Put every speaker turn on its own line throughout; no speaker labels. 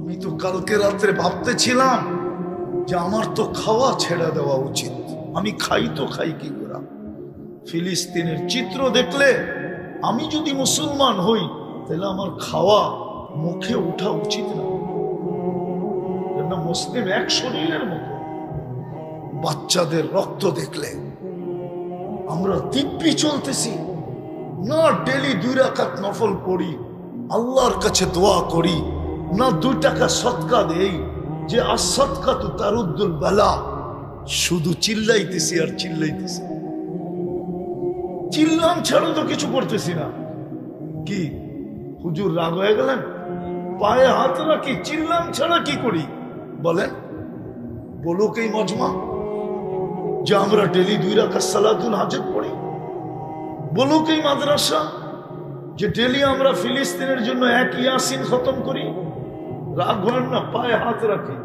আমি তো কালকে রাত্রে ভাবতেছিলাম যে আমার তো খাওয়া ছেড়ে দেওয়া উচিত। আমি খাই তো খাই কি করে? ফিলিস্তিনের চিত্র দেখলে আমি যদি মুসলমান হই তাহলে আমার খাওয়া মুখে ওঠা উচিত না। মুসলিম এক শরীরের মতো। বাচ্চাদের রক্ত দেখলে আমরা দিব্যি চলতেছি না, ডেলি 2 রাকাত নফল পড়ি, আল্লাহর কাছে দোয়া করি না, 2 টাকা সদকা দেই যে আসদকা তু তারুদ্দুল বালা। শুধু চিল্লাইতেছি আর চিল্লাইতেছি। চিল্লাম ছাড়া তো কিছু করতেছি না। কি হুজুর রাগ হয়ে গেলেন? পায়ে হাত রাখি, চিল্লাম ছাড়া কি করি বলেন? বলুক এই মজমা যে আমরা ডেলি 2 রাকাত সালাতুল হাজত পড়ি। বলুক এই মাদ্রাসা যে ডেলি আমরা ফিলিস্তিনের জন্য 1 ইয়াসিন খতম করি। রাগ হয় না? পায়ে হাত রাখি।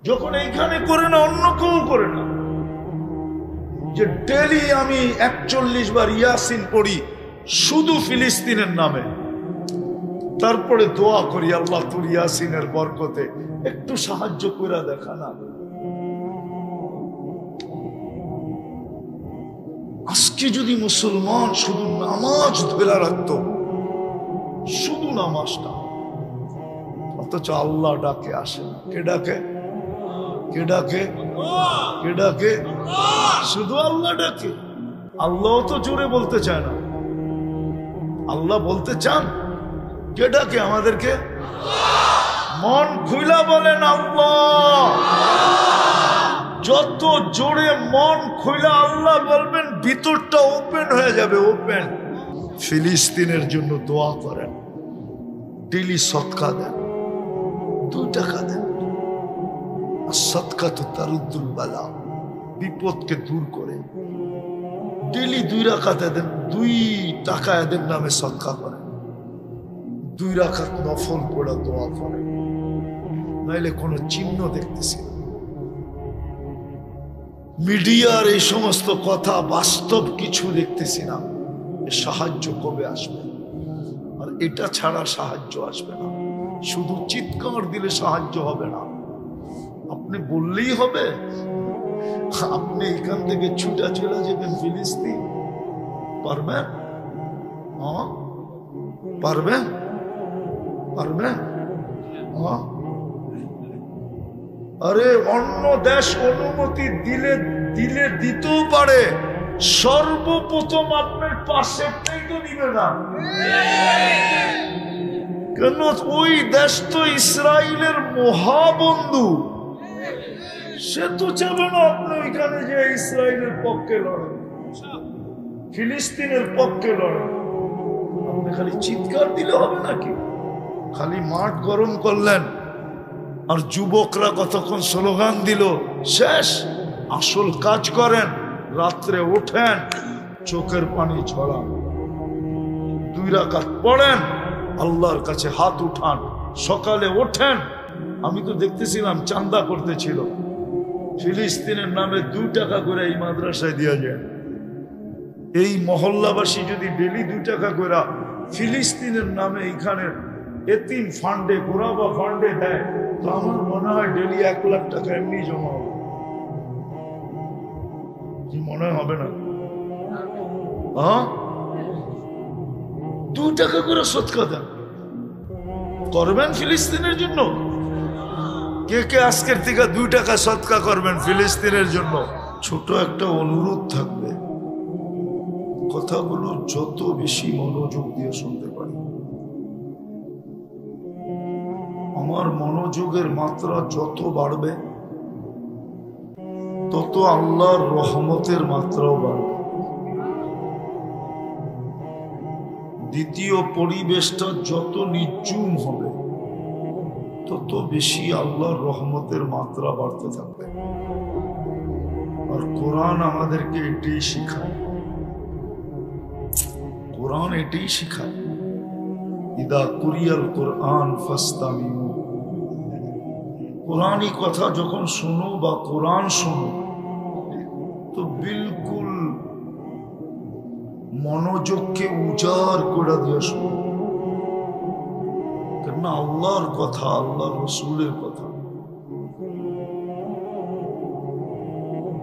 যখন এইখানে করে না, অন্য কেউ করে না, যে ডেলি আমি 41 বার ইয়াসিন পড়ি শুধু ফিলিস্তিনের নামে, তারপরে দোয়া করি আল্লাহ তোর ইয়াসিনের বরকতে একটু সাহায্য করে দেখা না। আজকে যদি মুসলমান শুধু নামাজ ধরে রাখতো, শুধু নামাজটা, অথচ আল্লাহ ডাকে আসে না। কে ডাকে? কে ডাকে? কে ডাকে? শুধু আল্লাহ ডাকে। আল্লাহ তো জোরে বলতে চায় না। আল্লাহ বলতে চান? কে ডাকে আমাদেরকে? মন খুইলা বলেন আল্লাহ। যত জোরে মন খুইলা আল্লাহ বলবেন, ভিতরটা ওপেন হয়ে যাবে। ওপেন। ফিলিস্তিনের জন্য দোয়া করেন, ডেলি সদকা দেন, 2 টাকা দেন। সদকা তো তারুদ্দুল বালা, বিপদকে দূর করে। ডেলি 2 রাকাত দেন, 2 টাকা এদের নামে সদকা করেন, 2 রাকাত নফল পড়া দোয়া করেন। নাইলে কোনো চিহ্ন দেখতেছি না। মিডিয়ার এই সমস্ত কথা, বাস্তব কিছু দেখতেছি না। সাহায্য কবে আসবে? আর এটা ছাড়া সাহায্য আসবে না। শুধু চিৎকার দিলে সাহায্য হবে না। আপনি বললেই হবে? আপনি এখান থেকে ছুটা চলে যাবেন ফিলিস্তিন, পারবেন? পারবেন? পারবেন? আরে অন্য দেশ অনুমতি দিলে দিতেও পারে, সর্বপ্রথম আপনার পাশেরটাই তো নিবে না। কেন? ওই দেশ তো ইসরায়েলের মহাবন্ধু। সে তো চাবে না আপনি ওইখানে যে ইসরায়েলের পক্ষে লড়েন, ফিলিস্তিনের পক্ষে লড়েন। আপনি খালি চিৎকার দিলে হবে নাকি? খালি মাঠ গরম করলেন আর যুবকরা কতক্ষণ স্লোগান দিল, শেষ। আসল কাজ করেন। রাত্রে ওঠেন, চোখের পানি ঝরান, 2 রাকাত পড়েন, আল্লাহর কাছে হাত উঠান। সকালে ওঠেন। আমি তো দেখতেছিলাম চান্দা করতেছিল ফিলিস্তিনের নামে 2 টাকা করে এই মাদ্রাসায় দেওয়া যায়। এই মহল্লাবাসী যদি ডেলি 2 টাকা করে ফিলিস্তিনের নামে এখানে এতিম ফান্ডে, গোরাবা ফান্ডে দেয়, তো আমার মনে হয় ডেলি 1 লাখ টাকা এমনি জমা হবে। কি মনে হবে না? 2 টাকা করে সদকা দেন। করবেন ফিলিস্তিনের জন্য? কে কে আজকের থেকে 2 টাকা সদকা করবেন ফিলিস্তিনের জন্য? ছোট একটা অনুরোধ থাকবে, কথাগুলো যত বেশি মনোযোগ দিয়ে শুনতে পারি, আমার মনোযোগের মাত্রা যত বাড়বে তত আল্লাহর রহমতের মাত্রাও বাড়বে। দ্বিতীয় পরিবেশটা যত নির্জুম হবে তত বেশি আল্লাহর রহমতের মাত্রা বাড়তে থাকবে। আর কোরআন আমাদেরকে এটাই শিখায়। কোরআন এটাই শিখায়, ইদা কুরিয়াল কোরআন ফাস্তামিউ। কোরআনই কথা যখন শোনো বা কোরআন শোনো তো বিলকুল মনোযোগকে উজাড় করে দিয়ে শোনো। কেন কেননা আল্লাহর কথা, আল্লাহ রসুলের কথা।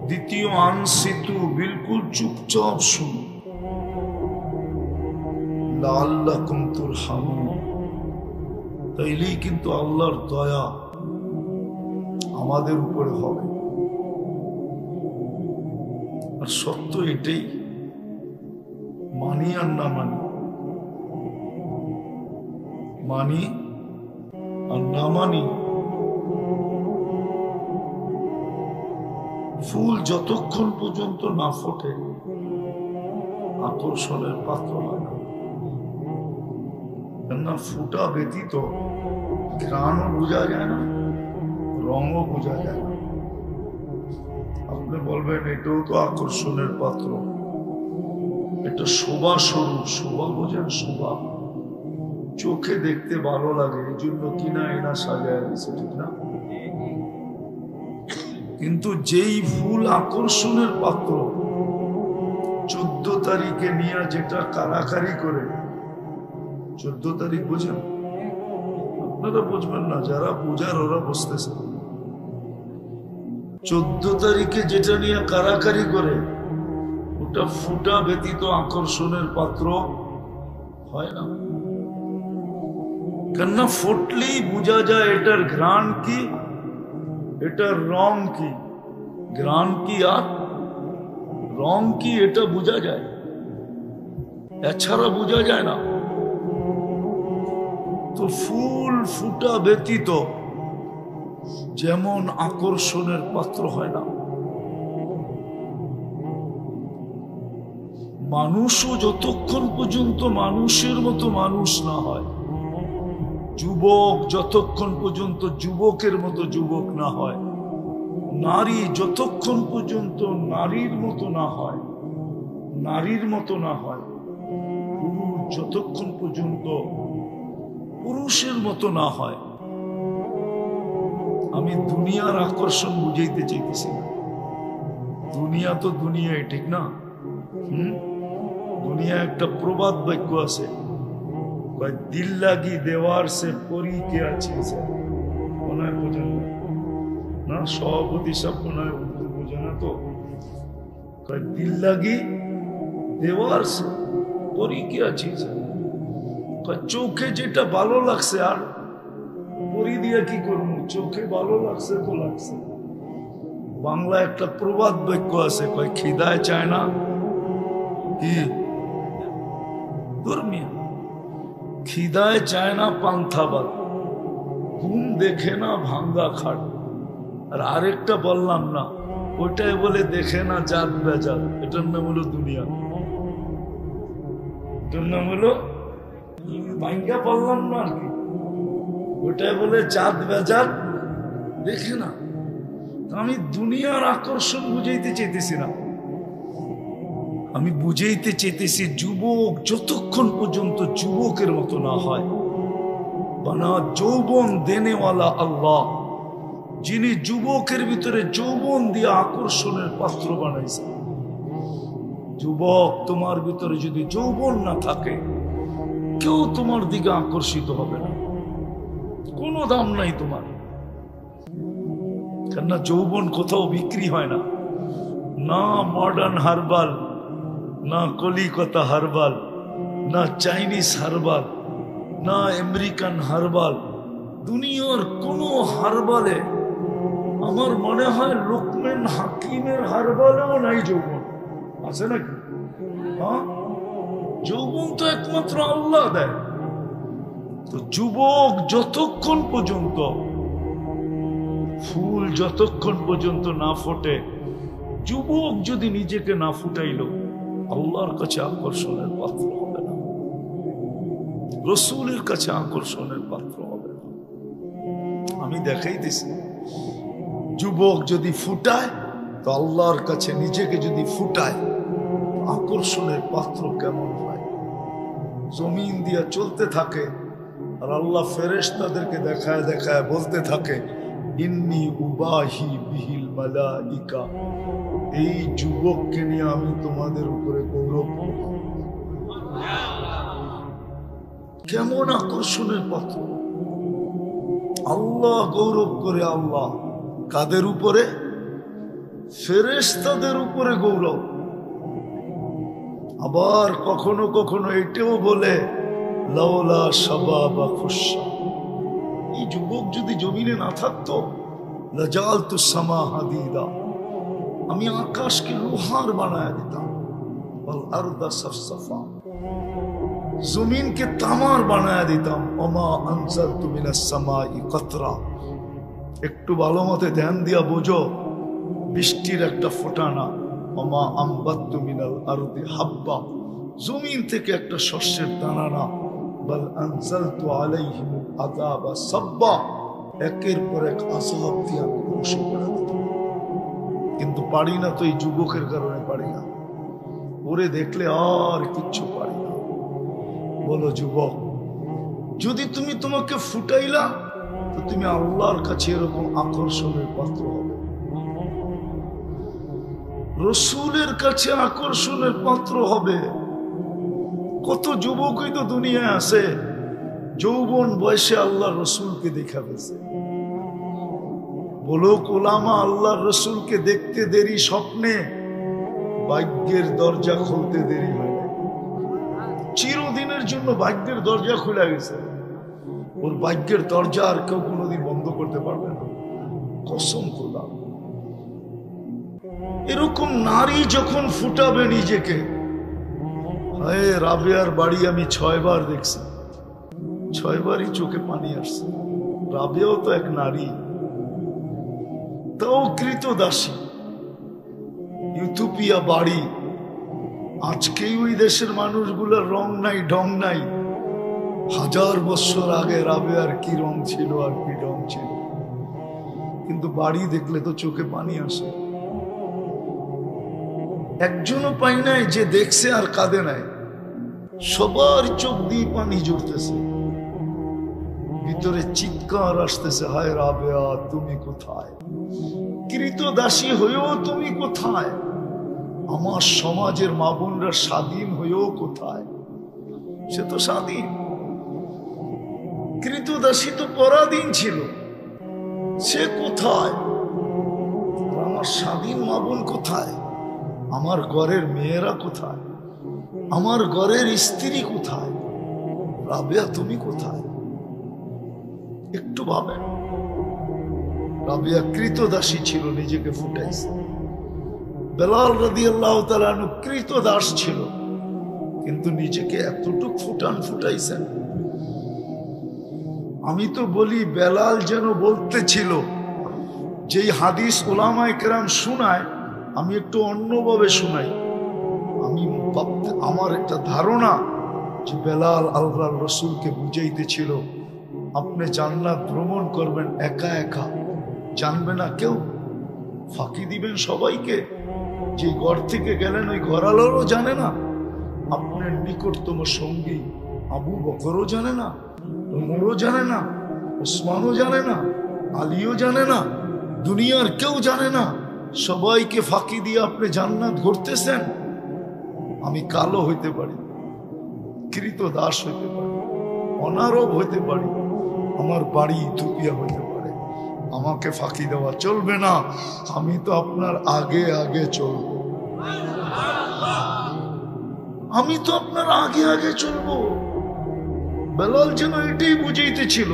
দ্বিতীয়, আনসিতু, বিলকুল চুপচাপ শুনো। লাআল্লাকুম তুরহামুন, তাইলেই কিন্তু আল্লাহর দয়া আমাদের উপরে হবে। আর সত্য এটাই, মানি আর না মানি, মানি আর না মানি, ফুল যতক্ষণ পর্যন্ত না ফোটে আকর্ষণের পাত্র হয় না। কেননা ফুটা ব্যতীত ঘ্রাণও বোঝা যায় না, রঙও বোঝা যায় না। আপনি বলবেন এটাও তো আকর্ষণের পাত্র, এটা শোভা স্বরূপ। শোভা বোঝেন? শোভা চোখে দেখতে ভালো লাগে, এই জন্য কিনা এনা সাজায় দিচ্ছে, ঠিক না? কিন্তু যেই ফুল আকর্ষণের পাত্র, 14 তারিখে নিয়ে যেটা কারাকারি করে, 14 তারিখ বোঝেন? আপনারা বুঝবেন না, যারা বোঝার ওরা বুঝতেছে। 14 তারিখে যেটা নিয়ে কারাকারি করে, ওটা ফুটা ব্যতীত আকর্ষণের পাত্র হয় না। কেননা ফুটলেই বোঝা যায় এটার ঘ্রাণ কি, এটার রং কি। ঘ্রাণ কি আর রং কি এটা বোঝা যায়, এছাড়া বোঝা যায় না। তো ফুল ফুটা ব্যতীত যেমন আকর্ষণের পাত্র হয় না, মানুষও যতক্ষণ পর্যন্ত মানুষের মতো মানুষ না হয়, যুবক যতক্ষণ পর্যন্ত যুবকের মতো যুবক না হয়, নারী যতক্ষণ পর্যন্ত নারীর মতো না হয়, নারীর মতো না হয়, পুরুষ যতক্ষণ পর্যন্ত পুরুষের মতো না হয়। আমি দুনিয়ার আকর্ষণ বুঝাইতে চাইতেছি না। দুনিয়া তো দুনিয়ায়, ঠিক না? দুনিয়া একটা প্রবাদ বাক্য আছে, দিল লাগি দেওয়ার সে পরি কে আছে, মনে হয় বোঝেন না? সভাপতি সব মনে হয় বোঝে না। তো দিল লাগি দেওয়ার সে পরি কে আছে, চোখে যেটা ভালো লাগছে, আর পরি দিয়ে কি করবো? চোখে ভালো লাগছে তো লাগছে। বাংলা একটা প্রবাদ বাক্য আছে, কয় খিদায় চায় না কি ধর্মিয়া, খিদায় চায় না পান্থা ভাত, ঘুম দেখে না ভাঙ্গা খাট। আর আরেকটা বললাম না, ওইটাই বলে দেখে না জাত বেজাত। এটার নাম হলো দুনিয়া, এটার নাম হলো ভাঙ্গা বললাম না আর কি, ওইটাই বলে জাত বেজাত দেখে না। আমি দুনিয়ার আকর্ষণ বুঝাইতে চাইতেছি না, আমি বুঝাইতে চেতেছি যুবক যতক্ষণ পর্যন্ত যুবকের মতো না হয়, বানা যৌবন দেনেওয়ালা আল্লাহ, যিনি যুবকের ভিতরে যৌবন দিয়ে আকর্ষণের পাত্র বানাইছে। যুবক, তোমার ভিতরে যদি যৌবন না থাকে, কেউ তোমার দিকে আকর্ষিত হবে না, কোনো দাম নাই তোমার। কেননা যৌবন কোথাও বিক্রি হয় না, না মডার্ন হার্বাল, না কলিকাতা হার্বাল, না চাইনিজ হার্বাল, না আমেরিকান হার্বাল, দুনিয়ার কোন হার্বালে আমার মনে হয় লোকমান হাকিমের হার্বালেও নাই যৌবন। আছে নাকি? হ্যাঁ, যৌবন তো একমাত্র আল্লাহ দেয়। তো যুবক যতক্ষণ পর্যন্ত, ফুল যতক্ষণ পর্যন্ত না ফোটে, যুবক যদি নিজেকে না ফুটাইল, আল্লাহর কাছে আকর্ষণের পাত্র হবে না, রসুলের কাছে আকর্ষণের পাত্র হবে না। আমি দেখাইতেছি, যুবক যদি ফুটায়, তো আল্লাহর কাছে নিজেকে যদি ফুটায়, আকর্ষণের পাত্র কেমন হয়। জমিন দিয়া চলতে থাকে, আর আল্লাহ ফেরেশতাদেরকে দেখায় দেখায় বলতে থাকে, ইন্নী উবাহি বিহিল মালাইকা, এই যুবককে নিয়ে আমি তোমাদের উপরে গৌরব করব। কেমন আকর্ষণের পাত্র! আল্লাহ গৌরব করে। আল্লাহ কাদের উপরে? ফেরেশতাদের উপরে গৌরব। আবার কখনো কখনো এটাও বলে লাউলা শাবাবা খুশা, এই যুবক যদি জমিনে না থাকতো লাজালতু সামা হাদিদা, আমি আকাশকে লোহার বানায় দিতাম, ওয়াল আরদা সাফসাফা, জমিনকে তামার বানায় দিতাম। ওমা আনজালতু মিনাস সামাই কাতরা, একটু ভালো মতে ধ্যান দিয়া বোঝো, বৃষ্টির একটা ফোঁটা না। ওমা আম্বাত্তু মিনাল আরদি হাব্বা, জমিন থেকে একটা শস্যের দানা না। বাল আনজালতু আলাইহিমুল আযাবা সাব্বা, একের পর এক আযাব দিয়ে আমি ধ্বংস করে দিতাম। কিন্তু পারি না তো, এই যুবকের কারণে পারি না। ওরে দেখলে আর কিচ্ছু পারি না। বলো যুবক, যদি তুমি তোমাকে ফুটাইলা তো তুমি আল্লাহর কাছে এরকম আকর্ষণের পাত্র হবে, রসুলের কাছে আকর্ষণের পাত্র হবে। কত যুবকই তো দুনিয়ায় আছে যৌবন বয়সে আল্লাহ রসুলকে দেখা গেছে। বলো ওলামা আল্লাহর রসুলকে দেখতে দেরি, স্বপ্নে ভাগ্যের দরজা খুলতে দেরি হয় না। চিরদিনের জন্য ভাগ্যের দরজা খুলে গেছে। ওর ভাগ্যের দরজা আর কেউ কোনোদিন বন্ধ করতে পারবে না, কসম করলাম। এরকম নারী যখন ফুটাবে নিজেকে, হায় রাবেয়ার বাড়ি আমি 6 বার দেখছি, 6 বারই চোখে পানি আসছে। রাবেয়াও তো এক নারী, তাও কৃতদাসী, ইউথোপিয়া বাড়ি। আজকেই ওই দেশের মানুষগুলোর রং নাই, ঢং নাই। 1000 বছর আগে রাবেয়ার কি রং ছিল আর কি ঢং ছিল, কিন্তু বাড়ি দেখলে তো চোখে পানি আসে। একজনও পাই নাই যে দেখছে আর কাঁদে নাই, সবার চোখ দিয়ে পানি জড়তেছে, ভিতরে চিৎকার আসতেছে, হায় রাবেয়া তুমি কোথায়? কৃতদাসী হয়েও তুমি কোথায়? আমার সমাজের মা বোনরা স্বাধীন হয়েও কোথায়? সে তো স্বাধীন, কৃতদাসী তো পরাধীন ছিল, সে কোথায়? আমার স্বাধীন মা বোন কোথায়? আমার ঘরের মেয়েরা কোথায়? আমার ঘরের স্ত্রী কোথায়? রাবেয়া তুমি কোথায়? একটু ভাবেন, রাবেয়া কৃতদাসী ছিল, নিজেকে ফুটাইছে। বেলাল রাদিয়াল্লাহু তাআলা আনহু কৃতদাস ছিল, কিন্তু নিজেকে এতটুক ফুটাইছেন। আমি তো বলি বেলাল যেন বলতেছিল, যেই হাদিস উলামায়ে কেরাম শোনায় আমি একটু অন্যভাবে শোনাই। আমি আমার একটা ধারণা যে বেলাল আল্লাহর রসুলকে বুঝাইতেছিল, আপনি জান্নাত ভ্রমণ করবেন একা একা, জানবে না কেউ, ফাঁকি দিবেন সবাইকে। যে ঘর থেকে গেলেন ওই ঘরালোরও জানে না, আপনার নিকটতম সঙ্গী আবু বকরও জানে না, ওমরও জানে না, ওসমানও জানে না, আলীও জানে না, দুনিয়ার কেউ জানে না। সবাইকে ফাঁকি দিয়ে আপনি জান্নাত ঘুরতেছেন। আমি কালো হইতে পারি, কৃতদাস হইতে পারি, অনারব হইতে পারি, আমার বাড়ি ইথিওপিয়া হইতে পারে, আমাকে ফাঁকি দেওয়া চলবে না। আমি তো আপনার আগে আগে চলবো, আমি তো আপনার আগে আগে চলবো। বেলাল যেন এটাই বুঝাইতেছিল।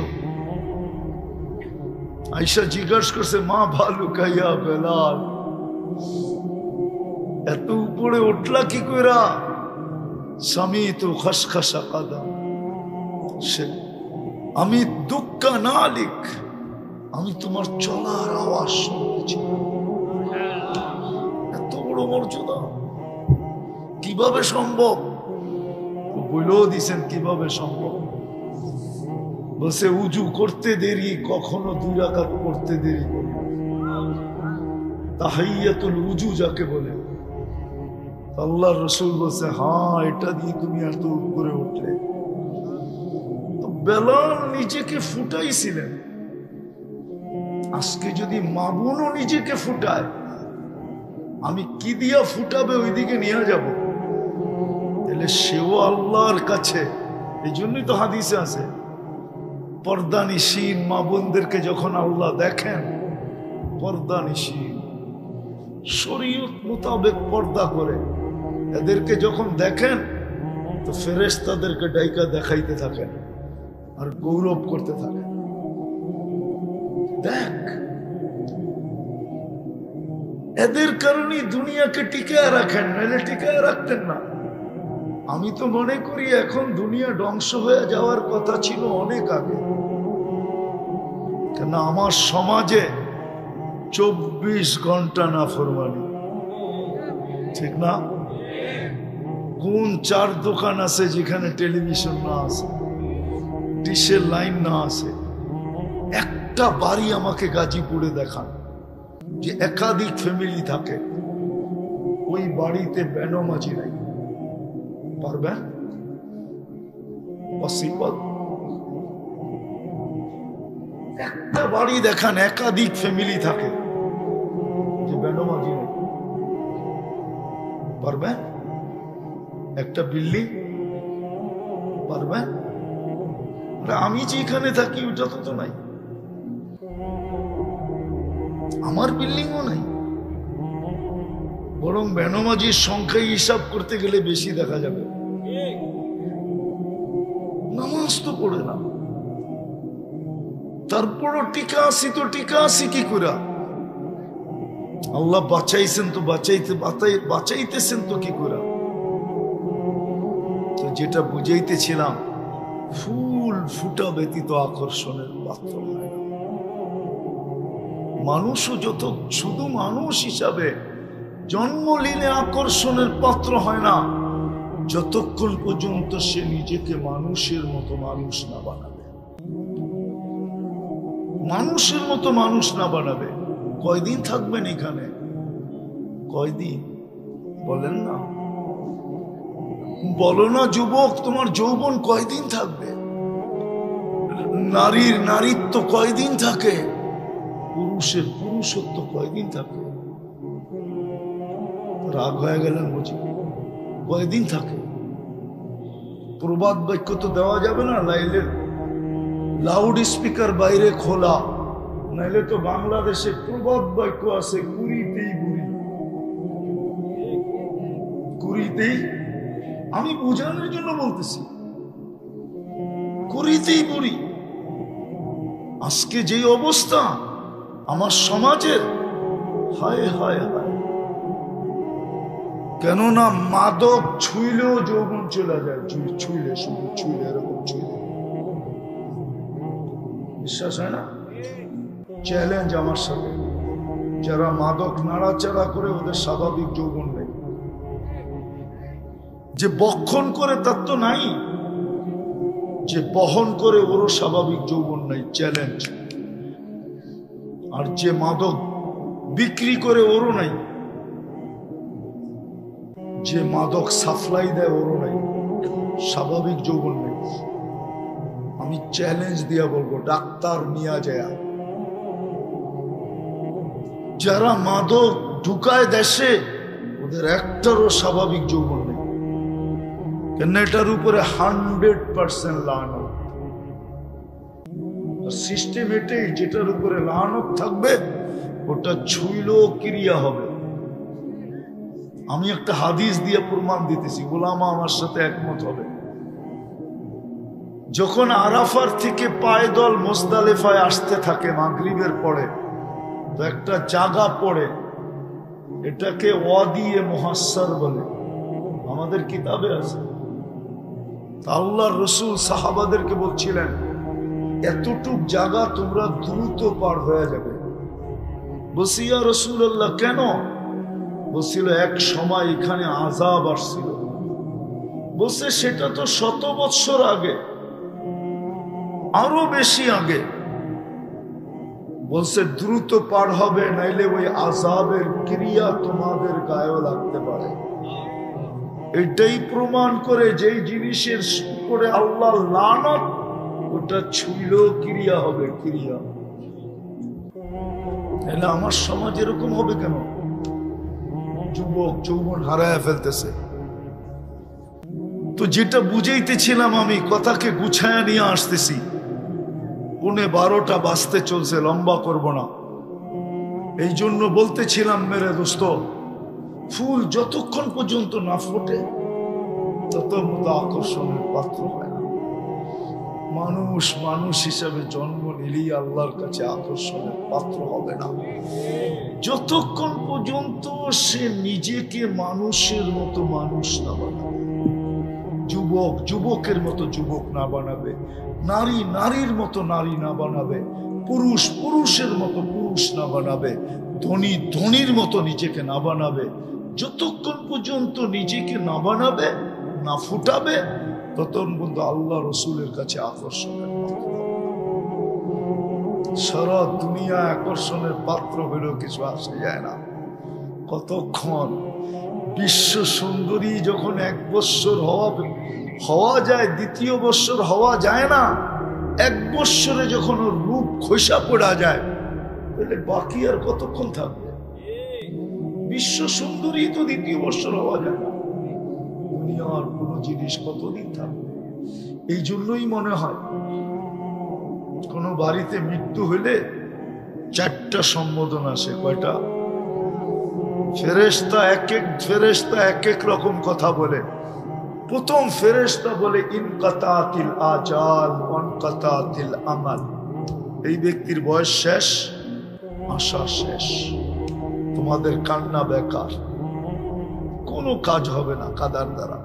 আয়েশা জিজ্ঞাসা করছে, মা ভালু কাইয়া বেলাল, এত উপরে উঠলা কি কইরা? স্বামী তো খসখসা কাদাম, আমি দুঃখা নালিক, আমি তোমার চলার আওয়াজ শুনতেছি। এত বড় মর্যাদা কিভাবে সম্ভব? বলেও দিছেন কিভাবে সম্ভব। বলছে উজু করতে দেরি, কখনো 2 রাকাত পড়তে দেরি করি। তাহিয়াতুল উজু যাকে বলে, আল্লাহর রাসূল বলছে, হ্যাঁ এটা দিয়ে তুমি এত উপরে উঠলে। তো বেলাল নিজেকে ফুটাইছিলেন। আজকে যদি মা বোনও নিজেকে ফুটায়, আমি কি দিয়া ফুটাবে ওইদিকে নিয়ে যাব, তাহলে সেও আল্লাহর কাছে। এই জন্যই তো হাদিসে আছে, পর্দানিশীন মা বোনদেরকে যখন আল্লাহ দেখেন, পর্দানিশীন শরীয়ত মোতাবেক পর্দা করে, এদেরকে যখন দেখেন তো ফেরেশতাদেরকে ডাইকা দেখাইতে থাকেন আর গৌরব করতে থাকেন। দেখ, এদের কারণে দুনিয়াকে টিকায় রাখেন, নাহলে টিকায় রাখতেন না। আমি তো মনে করি এখন দুনিয়া ধ্বংস হয়ে যাওয়ার কথা ছিল অনেক আগে, কেন আমার সমাজে 24 ঘন্টা নাফরমানি, ঠিক না? কোন 4 দোকান আছে যেখানে টেলিভিশন না আছে, ডিশের লাইন না আছে? একটা বাড়ি আমাকে গাজীপুরে দেখান যে একাধিক ফ্যামিলি থাকে, ওই বাড়িতে বেনমাজি নাই। পারবেন? পসিবল? একটা বাড়ি দেখান একাধিক ফ্যামিলি থাকে যে বেনমাজি নেই। পারবেন? একটা বিল্ডিং পারবেন? আমি যেখানে থাকি ওটা তো নাই, আমার বিল্ডিংও নাই, বরং বেনমাজির সংখ্যায় হিসাব করতে গেলে বেশি দেখা যাবে। নামাজ তো পড়ে না, তারপরও টিকা আসি তো টিকা আসি কি করে? আল্লাহ বাঁচাইছেন তো বাঁচাইতেছেন তো কি করে? তো যেটা বুঝাইতেছিলাম, ফুল ফুটা ব্যতীত আকর্ষণের পাত্র হয় না। মানুষও যত শুধু মানুষ হিসাবে জন্ম নিলে আকর্ষণের পাত্র হয় না, যতক্ষণ পর্যন্ত সে নিজেকে মানুষের মতো মানুষ না বানাবে। মানুষের মতো মানুষ না বানাবে, কয়দিন থাকবেন এখানে? কয়দিন বলেন না? বলো না যুবক, তোমার যৌবন কয়দিন থাকবে? নারীর নারীত্ব কয়দিন থাকে? পুরুষের পুরুষত্ব কয়দিন থাকে? রাগ হয়ে গেলেন বুঝি? কয়দিন থাকে? প্রবাদ বাক্য তো দেওয়া যাবে না, নাইলে লাউড স্পিকার বাইরে খোলা, নাইলে তো বাংলাদেশে প্রবাদ বাক্য আছে কুড়িতেই বুড়ি, কুড়িতেই। আমি বোঝানোর জন্য বলতেছি, কুড়িতেই বুড়ি। আজকে যে অবস্থা আমার সমাজের, হায় হায় হায়! কেননা মাদক ছুঁইলেও যৌবন চলে যায়, ছুঁইলে, শুধু ছুঁইলে, এরকম ছুঁইলে। বিশ্বাস হয় না? চ্যালেঞ্জ আমার সাথে, যারা মাদক নাড়াচাড়া করে ওদের স্বাভাবিক যৌবন নেই। যে বক্ষণ করে তার তো নাই, যে বহন করে ওরও স্বাভাবিক যৌবন নাই, চ্যালেঞ্জ। আর যে মাদক বিক্রি করে ওরও নাই, যে মাদক সাপ্লাই দেয় ওরও নাই, স্বাভাবিক যৌবন নেই। আমি চ্যালেঞ্জ দিয়া বলবো, ডাক্তার নিয়ে যায়, যারা মাদক ঢুকায় দেশে ওদের একটারও স্বাভাবিক যৌবন নেই। কেন? এটার উপরে 100% লানত। সিস্টেম এটাই, যেটার উপরে লানত থাকবে ওটা ছুঁইলেও ক্রিয়া হবে। আমি একটা হাদিস দিয়ে প্রমাণ দিতেছি, গোলামা আমার সাথে একমত হবে। যখন আরাফার থেকে পায়দল মুজদালিফায় আসতে থাকে মাগরিবের পরে, তো একটা জায়গা পড়ে, এটাকে ওয়াদিয়ে মুহাসসার বলে, আমাদের কিতাবে আছে। আল্লাহর রাসূল সাহাবাদেরকে বলছিলেন, এতটুক জায়গা তোমরা দ্রুত পার হয়ে যাবে। বলছি, ইয়া রাসূলুল্লাহ কেন? বলছিল, এক সময় এখানে আযাব আসছিল। বলছে, সেটা তো 100 বৎসর আগে, আরো বেশি আগে। বলছে, দ্রুত পার হবে, নাইলে ওই আযাবের ক্রিয়া তোমাদের গায়েও লাগতে পারে। এটাই প্রমাণ করে যেই জিনিসের উপরে আল্লাহর লানত, ওটা ছুঁইলেও ক্রিয়া হবে, ক্রিয়া। এলে আমার সমাজ এরকম হবে কেন? যুবক যৌবন হারায় ফেলতেছে। তো যেটা বুঝাইতেছিলাম, আমি কথাকে গুছায়া নিয়ে আসতেছি, 11:15 বাজতে চলছে, লম্বা করব না। এই জন্য বলতেছিলাম মেরে দোস্ত, ফুল যতক্ষণ পর্যন্ত না ফোটে তত মতো আকর্ষণের পাত্র হয় না। মানুষ মানুষ হিসাবে জন্ম নিলেই আল্লাহর কাছে আকর্ষণের পাত্র হবে না যতক্ষণ পর্যন্ত সে নিজেকে মানুষের মতো মানুষ না বানাবে, যুবক যুবকের মতো যুবক না বানাবে, নারী নারীর মতো নারী না বানাবে, পুরুষ পুরুষের মতো পুরুষ না বানাবে, ধনী ধনীর মতো নিজেকে না বানাবে, যতক্ষণ পর্যন্ত নিজেকে না বানাবে না ফুটাবে ততক্ষণ পর্যন্ত আল্লাহ রসুলের কাছে আকর্ষণের পাত্র। সারা দুনিয়া আকর্ষণের পাত্র হলেও কিছু আসে যায় না। কতক্ষণ বিশ্ব সুন্দরী যখন 1 বৎসর হওয়া যায়, 2য় বৎসর হওয়া যায় না, 1 বৎসরে যখন ওর রূপ খসা পড়া যায়, তাহলে বাকি আর কতক্ষণ থাকবে? বিশ্ব সুন্দরী তো 2য় বৎসর হওয়া যায় না, দুনিয়ার কোন জিনিস কতদিন থাকবে? এই জন্যই মনে হয় কোন বাড়িতে মৃত্যু হইলে 4টা সম্বোধন আসে। কয়টা? ফেরেশতা এক এক রকম কথা বলে। প্রথম ফেরেশতা বলে ইনকাতাতিল আজাল ওয়ানকাতাতিল আমাল, এই ব্যক্তির বয়স শেষ, আশা শেষ, তোমাদের কান্না বেকার, কোনো কাজ হবে না কাদার দ্বারা।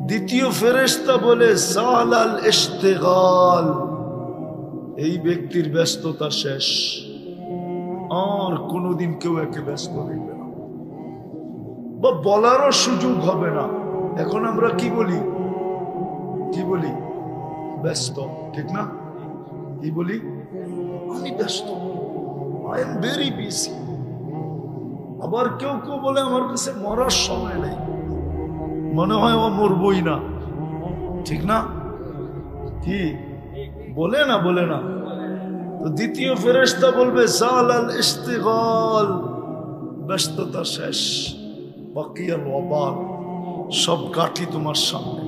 দ্বিতীয় ফেরেশতা বলে জালাল ইশতিগাল, এই ব্যক্তির ব্যস্ততা শেষ, আর কোনোদিন কেউ একে ব্যস্ত দেখবে না বা বলারও সুযোগ হবে না। এখন আমরা কি বলি? ব্যস্ত, ঠিক না? কি বলি? আমি ব্যস্ত, আই এম ভেরি বিজি। আবার কেউ কেউ বলে আমার কাছে মরার সময় নেই, মনে হয় ও মরবই না, ঠিক না? কি বলে না? তো দ্বিতীয় ফেরেশতা বলবে জালাল ইশতিগাল, ব্যস্ততা শেষ, বাকিয়াল ওয়াবাল, সব গাঠি তোমার সামনে।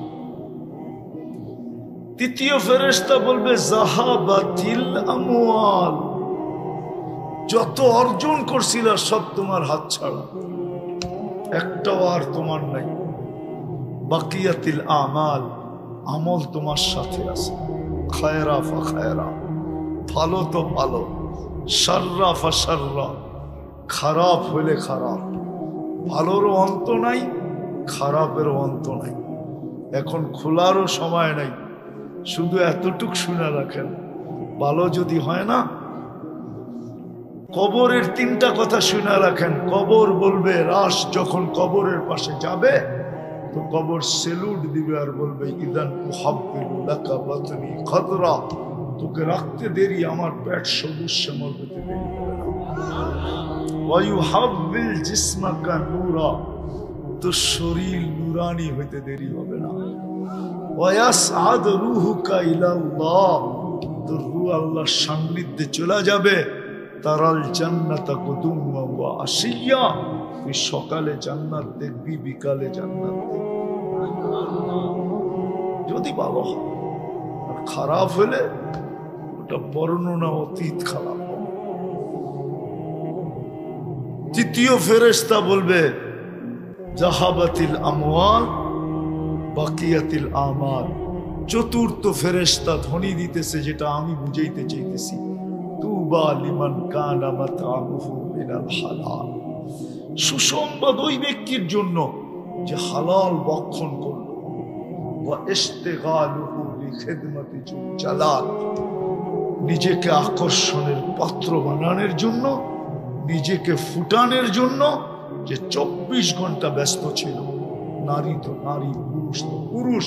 তৃতীয় ফেরেশতা বলবে জাহাবাতিল আমওয়াল, যত অর্জন করছিল সব তোমার হাত ছাড়া, একটাও আর তোমার নাই। বাকিয়াতিল আমাল, আমল তোমার সাথে আছে। খায়রা ফা খায়রা, ভালো তো ভালো, শাররা ফা শাররা, খারাপ হলে খারাপ। ভালোরও অন্ত নাই, খারাপেরও অন্ত নাই। এখন খোলারও সময় নাই, শুধু এতটুক শুনে রাখেন, ভালো যদি হয় না, কবরের 3টা কথা শুনে রাখেন। কবর বলবে, রাস যখন কবরের পাশে যাবে তো কবর সেলুট দিবে আর বলবে ইদান উহাব্বিল লাকা বাতনি খাদরা, তোকে রাখতে দেরি, আমার পেট সবুজ শ্যামল হতে দেরি হবে না। ওয়া ইউহাব্বিল জিসমাকা নূরা, তো শরীর নুরানি হইতে দেরি হবে না। ওয়া ইয়াসআদ রূহুকা ইলাল্লাহ, তো রূহ আল্লাহর সান্নিধ্যে চলে যাবে। তারাল জান্নাতা কুদুমা ওয়া আশিয়া, তুই সকালে জান্নাত দেখবি, বিকালে জান্নাত দেখবি। যদি ভালো হয়, আর খারাপ হলে ওটা বর্ণনা অতীত খারাপ হবে। তৃতীয় ফেরেশতা বলবে জাহাবাতিল আমওয়াল বাকিয়াতিল আমাল। চতুর্থ ফেরেশতা ধ্বনি দিতেছে, যেটা আমি বুঝাইতে চাইতেছি, তুবা লিমান কানা মাতআমুহু মিনাল হালাল, সুসংবাদ ওই ব্যক্তির জন্য যে হালাল ভক্ষণ করল। ওয়া ইশতিগালুহু লিখিদমাতি যুল জালাল, নিজেকে আকর্ষণের পাত্র বানানোর জন্য, নিজেকে ফুটানোর জন্য যে 24 ঘন্টা ব্যস্ত ছিল। নারী তো নারী, পুরুষ তো পুরুষ,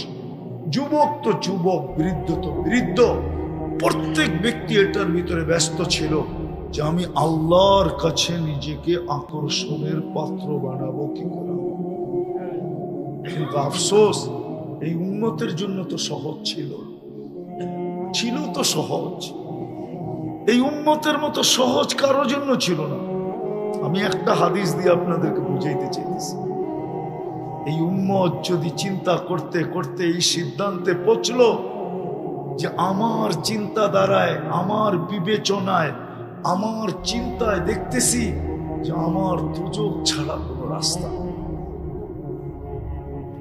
যুবক তো যুবক, বৃদ্ধ তো বৃদ্ধ, প্রত্যেক ব্যক্তি এটার ভিতরে ব্যস্ত ছিল যে আমি আল্লাহর কাছে নিজেকে আকর্ষণের পাত্র বানাবো কি করে। কিন্তু আফসোস, এই উম্মতের জন্য তো সহজ ছিল তো সহজ, এই উম্মতের মতো সহজ কারোর জন্য ছিল না। আমি একটা হাদিস দিয়ে আপনাদেরকে বুঝাইতে চাইতেছি। এই উম্মত যদি চিন্তা করতে করতে এই সিদ্ধান্তে পৌঁছলো যে আমার চিন্তাধারায়, আমার বিবেচনায়, আমার চিন্তায় দেখতেছি যে আমার দুজক ছাড়া কোনো রাস্তা নেই।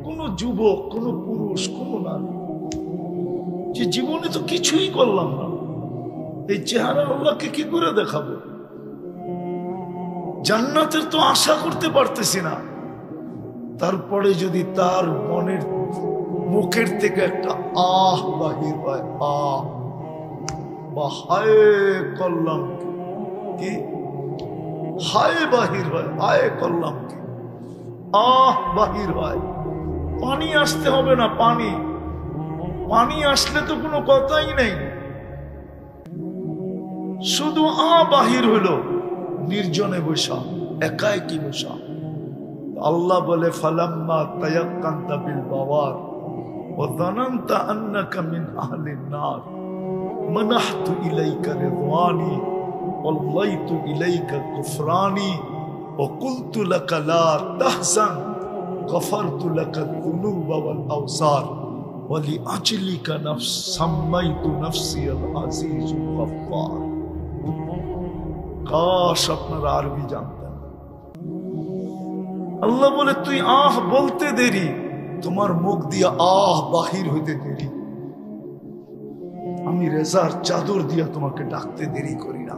কোনো যুবক, কোনো পুরুষ, কোনো নারী, যে জীবনে তো কিছুই করলাম না, এই চেহারা আল্লাহকে কি করে দেখাবো? জান্নাতের তো আশা করতে পারতেছি না। তারপরে যদি তার মনের মুখের থেকে একটা আহ বাহির হয়, আহ বা হায় করলাম কি, হায় বাহির হয়, হায় করলাম কি, আহ বাহির হয়, পানি আসতে হবে না, পানি পানি আসলে তো কোনো কথাই নেই, শুধু বাহির হইল নির্জনে বসা, একাই কি বসা। আল্লাহ বলে ফালাম্মা তায়াক্কানতা বিল বাওয়ার ওয়া যানানতা আন্নাকা মিন আহলিন নার মানাহতু ইলাইকা রিদওয়ানি ওয়াল্লাইতু ইলাইকা গুফরানি ওয়া কুলতু লাকা লা তাহজান গফারতু লাকা যুনুবা ওয়াল আওসার ওয়া লিআজলিকা নাফস সাম্মাইতু নাফসি আল আজিজুল গফফার। কাশ আপনারা আরবি জানতেন। আল্লাহ বলে তুই আহ বলতে দেরি, তোমার মুখ দিয়ে আহ বাহির হইতে দেরি, আমি রেজার চাদর দিয়া তোমাকে ডাকতে দেরি করি না,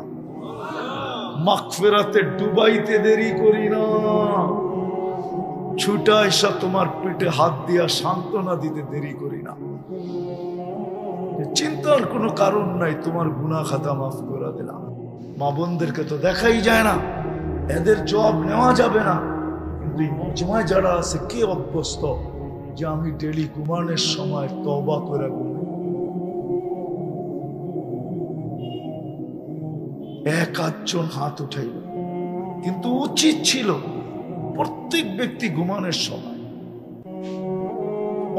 মাগফিরাতে ডুবাইতে দেরি করি না, ছুটা এসা তোমার পেটে হাত দিয়া সান্ত্বনা দিতে দেরি করি না। চিন্তার কোনো কারণ নাই, তোমার গুনাহ খাতা মাফ করে দিলাম। মা বোনদেরকে তো দেখাই যায় না, এদের জবাব নেওয়া যাবে না, কিন্তু এই মজমায় যারা আছে কে অভ্যস্ত যে আমি ডেলি ঘুমানোর সময় তওবা করে ঘুমাই? এক আধজন হাত উঠাইল, কিন্তু উচিত ছিল প্রত্যেক ব্যক্তি ঘুমানোর সময়,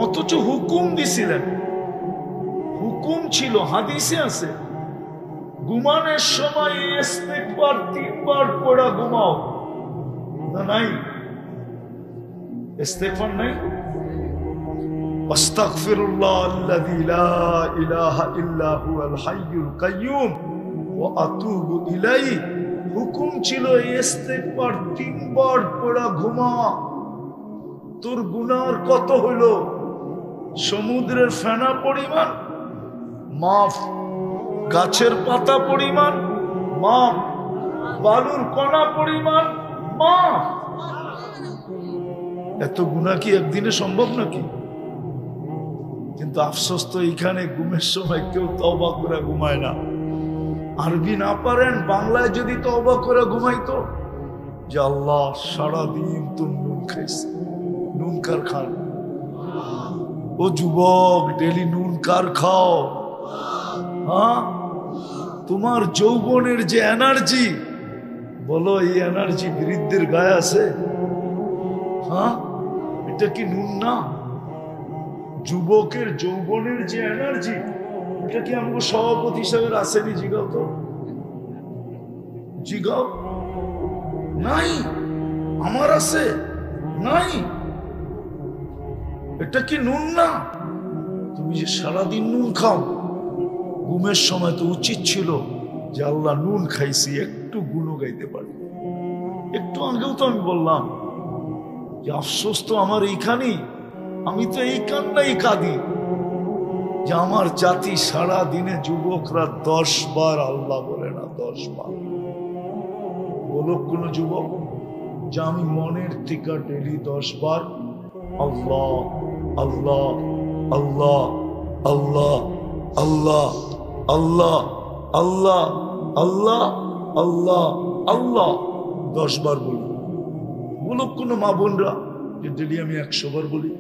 অথচ হুকুম দিছিলেন, হুকুম ছিল, হাদিসে আছে ঘুমানোর সময় ইস্তিগফার 3 বার পড়া ঘুমাও। না নাই ইস্তিগফার নাই, আস্তাগফিরুল্লাহ আল্লাযী লা ইলাহা ইল্লা হুয়াল হাইয়ুল কাইয়্যুম ওয়া আতুবু ইলাইহি। হুকুম ছিল ইস্তিগফার 3 বার পড়া ঘুমা। তোর গুনার কত হইল? সমুদ্রের ফেনা পরিমাণ মাফ, গাছের পাতা পরিমাণ মাফ, বালুর কণা পরিমাণ মাফ। এত গুনাহ কি একদিনে সম্ভব নাকি? কিন্তু আফসোস তো এখানে ঘুমের সময় কেউ তওবা করে ঘুমায় না। আরবি না পারেন, বাংলায় যদি তওবা করে ঘুমাইতো যে আল্লাহ সারাদিন তো নুন খাইছে, নুন কার খান? ও যুবক, ডেলি নুন কার খাও? হ্যাঁ, তোমার যৌবনের যে এনার্জি, বলো এই এনার্জি বৃদ্ধের গায়ে আছে? হ্যাঁ, এটা কি নুন না? যুবকের যৌবনের যে এনার্জি, এটা কি আমাকে সভাপতি হিসাবে আসেনি? জিগাও তো, জিগাও। নাই, আমার আছে নাই? এটা কি নুন না? তুমি যে সারাদিন নুন খাও, ঘুমের সময় তো উচিত ছিল যে আল্লাহ নুন খাইছি, একটু গুণ গাইতে পারি। একটু আগেও তো আমি বললাম যে আফসোস তো আমার এইখানেই, আমি তো এই কান্নাই কাঁদি যে আমার জাতি সারা দিনে যুবকরা 10 বার আল্লাহ বলে না, 10 বার। বলো কোন যুবক যে আমি মনের থেকে ডেলি 10 বার আল্লাহ আল্লাহ আল্লাহ আল্লাহ আল্লাহ আল্লাহ আল্লাহ আল্লাহ আল্লাহ আল্লাহ 10 বার বলি? বলো কোন মা বোনরা যে ডেলি আমি 100 বার বলি?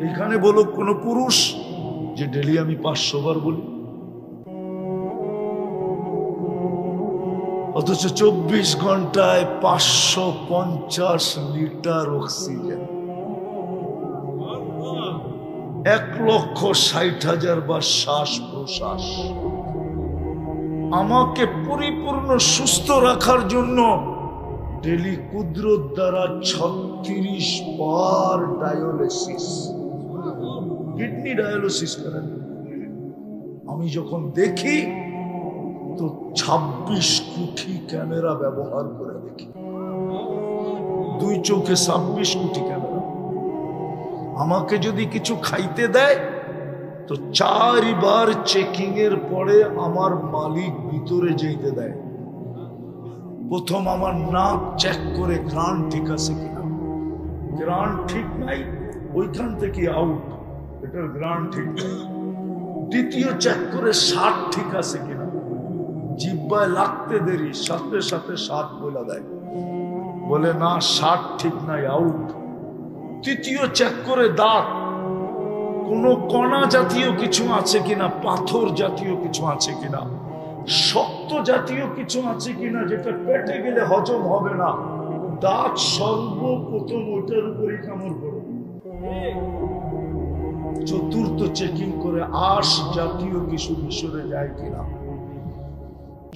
এখানে বলো কোন পুরুষ যে ডেলি আমি 500 বার বলি? অথচ 24 ঘন্টায় 550 লিটার অক্সিজেন, 1,60,000 বার শ্বাস প্রশ্বাস। আমাকে পরিপূর্ণ সুস্থ রাখার জন্য ডেলি কুদরত দ্বারা 36 বার ডায়ালিসিস, কিডনি ডায়ালিসিস করেন। আমি যখন দেখি তো 26 কোটি ক্যামেরা ব্যবহার করে দেখি, 2 চোখে 26 কোটি ক্যামেরা। আমাকে যদি কিছু খাইতে দেয় তো 4 বার চেকিং এর পরে আমার মালিক ভিতরে যেতে দেয়। প্রথম আমার নাক চেক করে গ্রান ঠিক আছে কিনা, গ্রান ঠিক নাই ওইখান থেকে আউট, এটার গ্রান ঠিক নাই। দ্বিতীয় চেক করে স্বাদ ঠিক আছে কিনা, জিহ্বায় লাগতে দেরি, সাথে সাথে স্বাদ বলে দেয়, বলে না স্বাদ ঠিক নাই, আউট। তৃতীয় চেক করে দাঁত, কোন কণা জাতীয় কিছু আছে কিনা, পাথর জাতীয় কিছু আছে কিনা, শক্ত জাতীয় কিছু আছে কিনা যেটা পেটে গেলে হজম হবে না। দাঁত সর্বপ্রথম ওটার উপরে কামড় করে। চতুর্থ চেকিং করে আঁশ জাতীয় কিছু মিশরে যায় কিনা,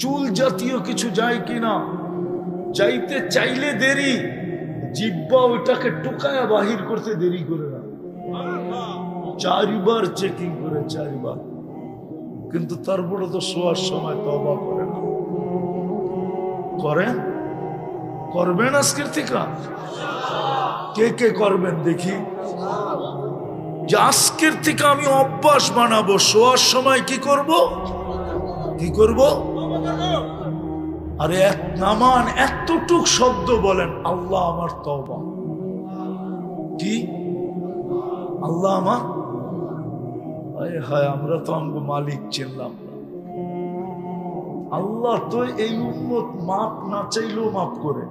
চুল জাতীয় কিছু যায় কিনা, যাইতে চাইলে দেরি, জিহ্বা ওইটাকে টুকায়া বাহির করতে দেরি করে না। 4 বার চেকিং করে, 4 বার। কিন্তু তারপরে তো শোয়ার সময় তওবা করে না। করেন? করবেন আজকের থেকে? কে কে করবেন দেখি? যে আজকের থেকে আমি অভ্যাস বানাবো, শোয়ার সময় কি করব? কি করব? আরে এক নামান এতটুক শব্দ বলেন, আল্লাহ আমার তওবা। কি? আল্লাহ আমার, হায় আমরা তো আমগো মালিক চিনলাম না। আল্লাহ তো এই উম্মত মাপ না চাইলেও মাপ করে।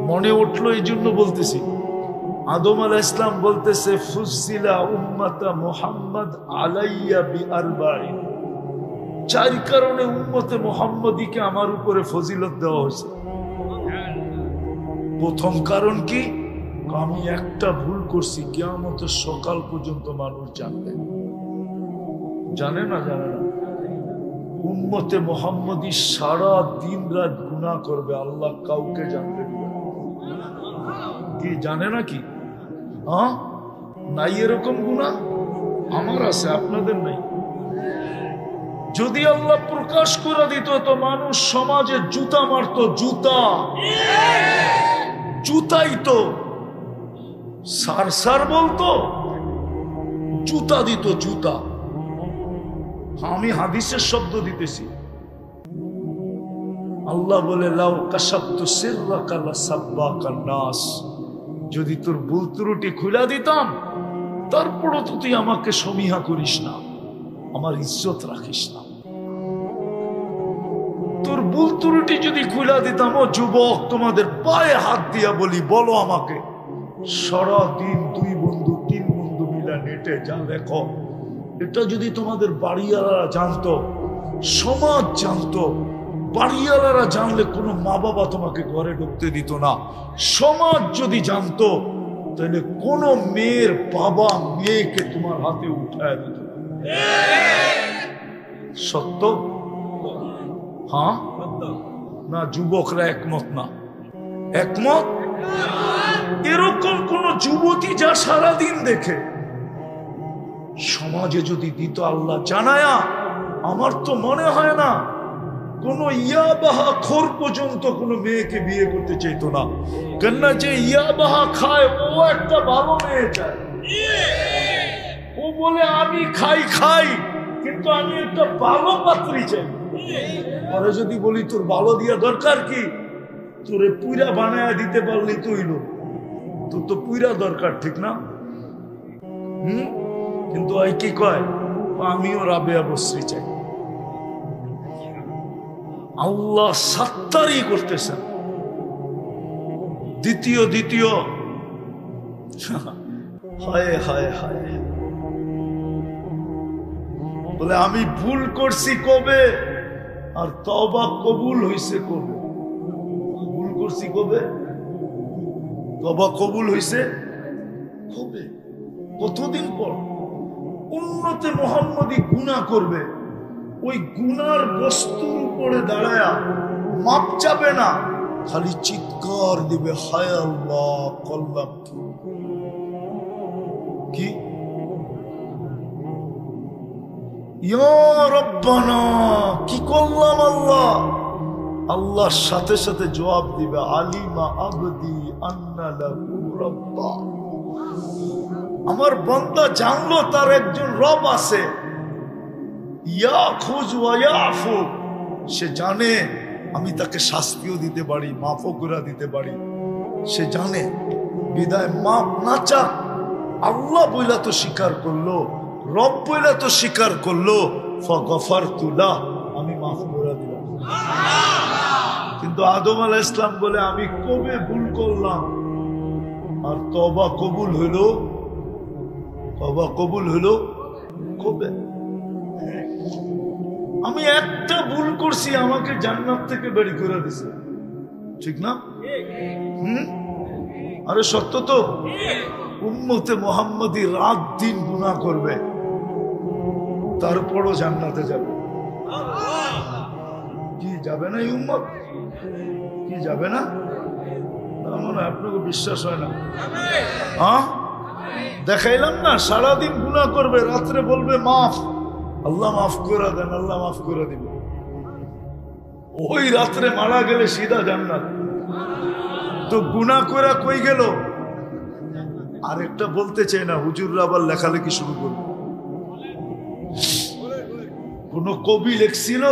মনে উঠলো এই জন্য বলতেছি। আদম আলাইহিস সালাম বলতেছে ফুসিলা উম্মাতা মুহাম্মদ আলাইয়া বিআরবাইন, 4 কারণে উম্মতে মুহাম্মদীকে আমার উপরে ফজিলত দেওয়া হয়েছে। প্রথম কারণ কি? আমি একটা ভুল করছি, কিয়ামতের সকাল পর্যন্ত মানুষ জানবে। জানে না? জানে না। উম্মতে মুহাম্মদী সারা দিন রাত গুনাহ করবে, আল্লাহ কাউকে জানতে দিবে না। কি জানে না? কি নাই এরকম গুনাহ? আমার আছে, আপনাদের নাই। যদি আল্লাহ প্রকাশ করে দিত তো মানুষ সমাজে জুতা মারত, জুতা জুতাই তো সার সার বলতো, জুতা দিত, জুতা। আমি হাদিসের শব্দ দিতেছি। আল্লাহ বলে লাউ কাশাফতু সিররাকা লাসাব্বাকান নাস, যদি তোর ভুল ত্রুটি খুলে দিতাম তারপরও তো তুই আমাকে সমীহা করিস না, আমার ইজ্জত রাখিস না। তোর ভুল ত্রুটি যদি খুলে দিতাম, ও যুবক তোমাদের পায়ে হাত দিয়া বলি, বলো আমাকে সারাদিন 2 বন্ধু 3 বন্ধু মিলা নেটে যা দেখো, এটা যদি তোমাদের বাড়িওয়ালারা জানতো, সমাজ জানতো, বাড়িওয়ালারা জানলে কোনো মা বাবা তোমাকে ঘরে ঢুকতে দিত না। সমাজ যদি জানতো তাহলে কোন মেয়ের বাবা মেয়েকে তোমার হাতে উঠায় দিত। সত্য? হ্যাঁ না? যুবকরা একমত না? একমত? এরকম কোন যুবতী যা সারাদিন দেখে, সমাজে যদি দিত আল্লাহ জানায়া, আমার তো মনে হয় না কোন ইয়াবাহা খোর পর্যন্ত কোন মেয়েকে বিয়ে করতে চাইতো না। কেননা যে ইয়াবাহা খায় ও একটা ভালো মেয়ে চায়। ও বলে আমি খাই খাই, কিন্তু আমি একটা ভালো পাত্রী চাই। পরে যদি বলি তোর ভালো দিয়া দরকার কি, তোরে পুরা বানায়া দিতে পারলি তো হইল, তোর তো পুরা দরকার, ঠিক না? কিন্তু ওই কি কয়, আমিও রাবেয়া বসরি চাই। আল্লাহ সাত্তারি করতেছেন। দ্বিতীয় হায় হায় হায়, বলে আমি ভুল করছি কবে, আর তওবা কবুল হইছে কবে? ভুল করছি কবে, তওবা কবুল হইছে কবে? কতদিন পর? উম্মতে মুহাম্মদী গুনাহ করবে, ওই গুনার বস্তুর উপরে দাঁড়ায়া মাপ চাবে না, খালি চিৎকার দিবে, হায় আল্লাহ করলাম কি? ইয়া রব্বানা, কি করলাম আল্লাহ? আল্লাহর সাথে সাথে জবাব দিবে, আলিমা আবদি আন্না লাহু রাব্বা। আমার বান্দা জানলো তার একজন রব আছে। ইয়াখুজ ওয়া ইয়াফু, সে জানে আমি তাকে শাস্তিও দিতে পারি, মাফও করে দিতে পারি। সে জানে, বিদায় মাপ না চাক, আল্লাহ বইলা তো স্বীকার করলো, রব বইলা তো স্বীকার করলো, ফাগফারতু লাহ, আমি মাফ করে দিলাম। কিন্তু আদম আলাইহিস সালাম বলে, আমি কবে ভুল করলাম? আর তওবা কবুল হলো? তওবা কবুল হলো কবে? আমি একটা ভুল করছি, আমাকে জান্নাত থেকে বের করে দিছে, ঠিক না? আরে সত্য তো। উম্মতে মুহাম্মদী রাত দিন গুনাহ করবে, তারপরও জান্নাতে যাবে। কি যাবে না? এই উম্মত কি যাবে না? মনে হয় আপনাকে বিশ্বাস হয় না। হ্যাঁ, দেখাইলাম না, সারাদিন গুনাহ করবে, রাত্রে বলবে মাফ, আল্লাহ মাফ করে দেন, আল্লাহ মাফ করে দিবে। ওই রাত্রে মারা গেলে সিধা জান্নাত। তো গুনাহ করে কই গেল? আরেকটা বলতে চাই না, হুজুররা আবার লেখালেখি শুরু করবে। কোন কবি লিখছিল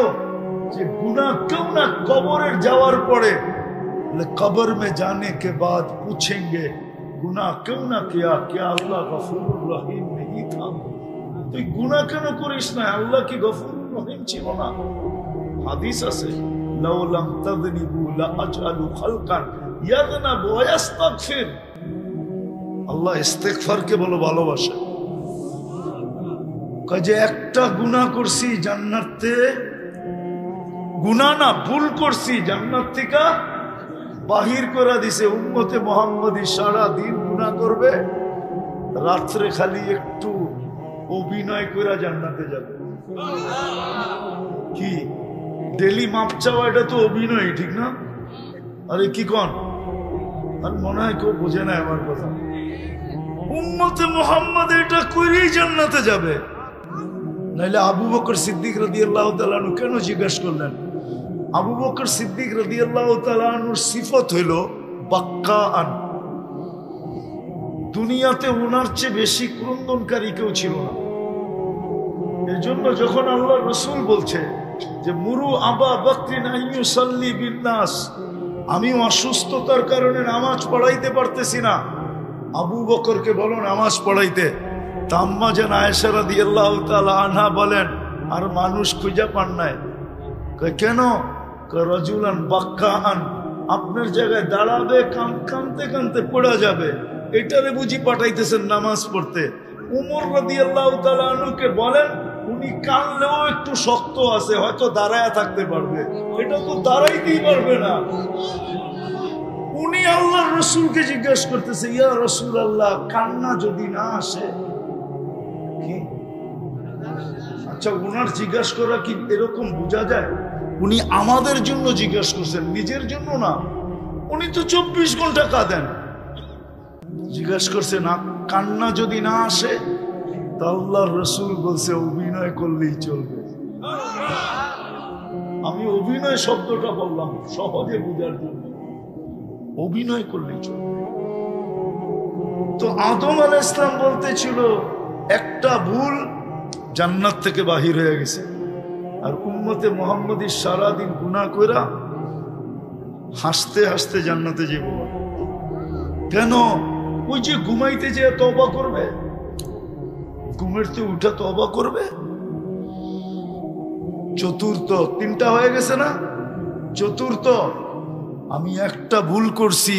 যে গুনাহ কেউ না কবরের যাওয়ার পরে, কবর মে জানে কে বাদ পুছেঙ্গে গুনাহ কেউ না কিয়া, क्या আল্লাহ গফুরুর রহিম नहीं था? তুই গুনাহ কেন করিস না? আল্লাহ কি গফুরুর রহিম ছিল না? হাদিস আছে, লাউ লাম তাযনিবু লা আজআলু খালকান ইয়াযনাবু ওয়া ইস্তাগফির। আল্লাহ ইস্তিগফারকে বলো ভালোবাসে। কাজে একটা গুনাহ করছি জান্নাতে, গুনাহ না ভুল করছি, জান্নাত থেকে বাহির করে দিছে। উম্মতে মুহাম্মদী সারা দিন গুনাহ করবে, রাত্রে খালি একটু অভিনয় করে জান্নাতে যাবে। কি ডেলি মাপ চাওয়া, এটা তো অভিনয়, ঠিক না? আরে কি কন? আর মনে হয় কেউ বোঝে না আমার কথা। উম্মতে মুহাম্মদ এটা করেই জান্নাতে যাবে। নাইলে আবু বকর সিদ্দিক রাদিয়াল্লাহু তাআলা আনহু কেন জিজ্ঞেস করলেন? আবু বকর সিদ্দিক রাদিয়াল্লাহু তাআলা আনহুর সিফত হইল বাক্কাআন। দুনিয়াতে ওনার চেয়ে বেশি ক্রন্দনকারী কেউ ছিল না। এর জন্য যখন আল্লাহর রাসূল বলছে যে মুরু আবা বকরিন আইয়ুসাল্লি বিন্নাস, আমি অসুস্থতার কারণে নামাজ পড়াইতে পারতেছি না, আবু বকরকে বলো নামাজ পড়াইতে। আম্মা জান আয়েশা রাদিয়াল্লাহু তাআলা আনহা বলেন, আর মানুষ খুঁজে পান নাই। কেন? রাজুলান বাক্কাআন, আপনার জায়গায় দাঁড়াবে, কাঁদতে কাঁদতে পড়া যাবে, এটারে বুঝি পাঠাইতেছেন নামাজ পড়তে। উমর রাদিয়াল্লাহু তাআলা আনহুকে বলেন, উনি কানলেও একটু শক্ত আছে, হয়তো দাঁড়ায়া থাকতে পারবে, এটা তো দাঁড়াইতেই পারবে না। উনি আল্লাহর রাসূলকে জিজ্ঞাসা করতেছে, ইয়া রাসূলুল্লাহ, কান্না যদি না আসে কি? আচ্ছা, উনার জিজ্ঞাসা করা কি এরকম বোঝা যায়? উনি আমাদের জন্য জিজ্ঞাসা করছেন, নিজের জন্য না। উনি তো 24 ঘন্টা কাঁদেন। জিজ্ঞাসা করছে না, কান্না যদি না আসে, তা আল্লাহর রাসূল বলছে অভিনয় করলেই চলবে। আমি অভিনয় শব্দটা বললাম সহজে বোঝার জন্য, অভিনয় করলেই চলবে। তো আদম আলাইহিস সালাম বলতেছিল একটা ভুল জান্নাত থেকে বাহির হয়ে গেছে, আর উম্মতে মুহাম্মদী সারাদিন গুনাহ কইরা হাসতে হাসতে জান্নাতে যাব। কেন? ওই যে ঘুমাইতে যেয়ে তওবা করবে, ঘুমের তো উঠা তওবা করবে। চতুর্থ, তিনটা হয়ে গেছে না? চতুর্থ, আমি একটা ভুল করছি,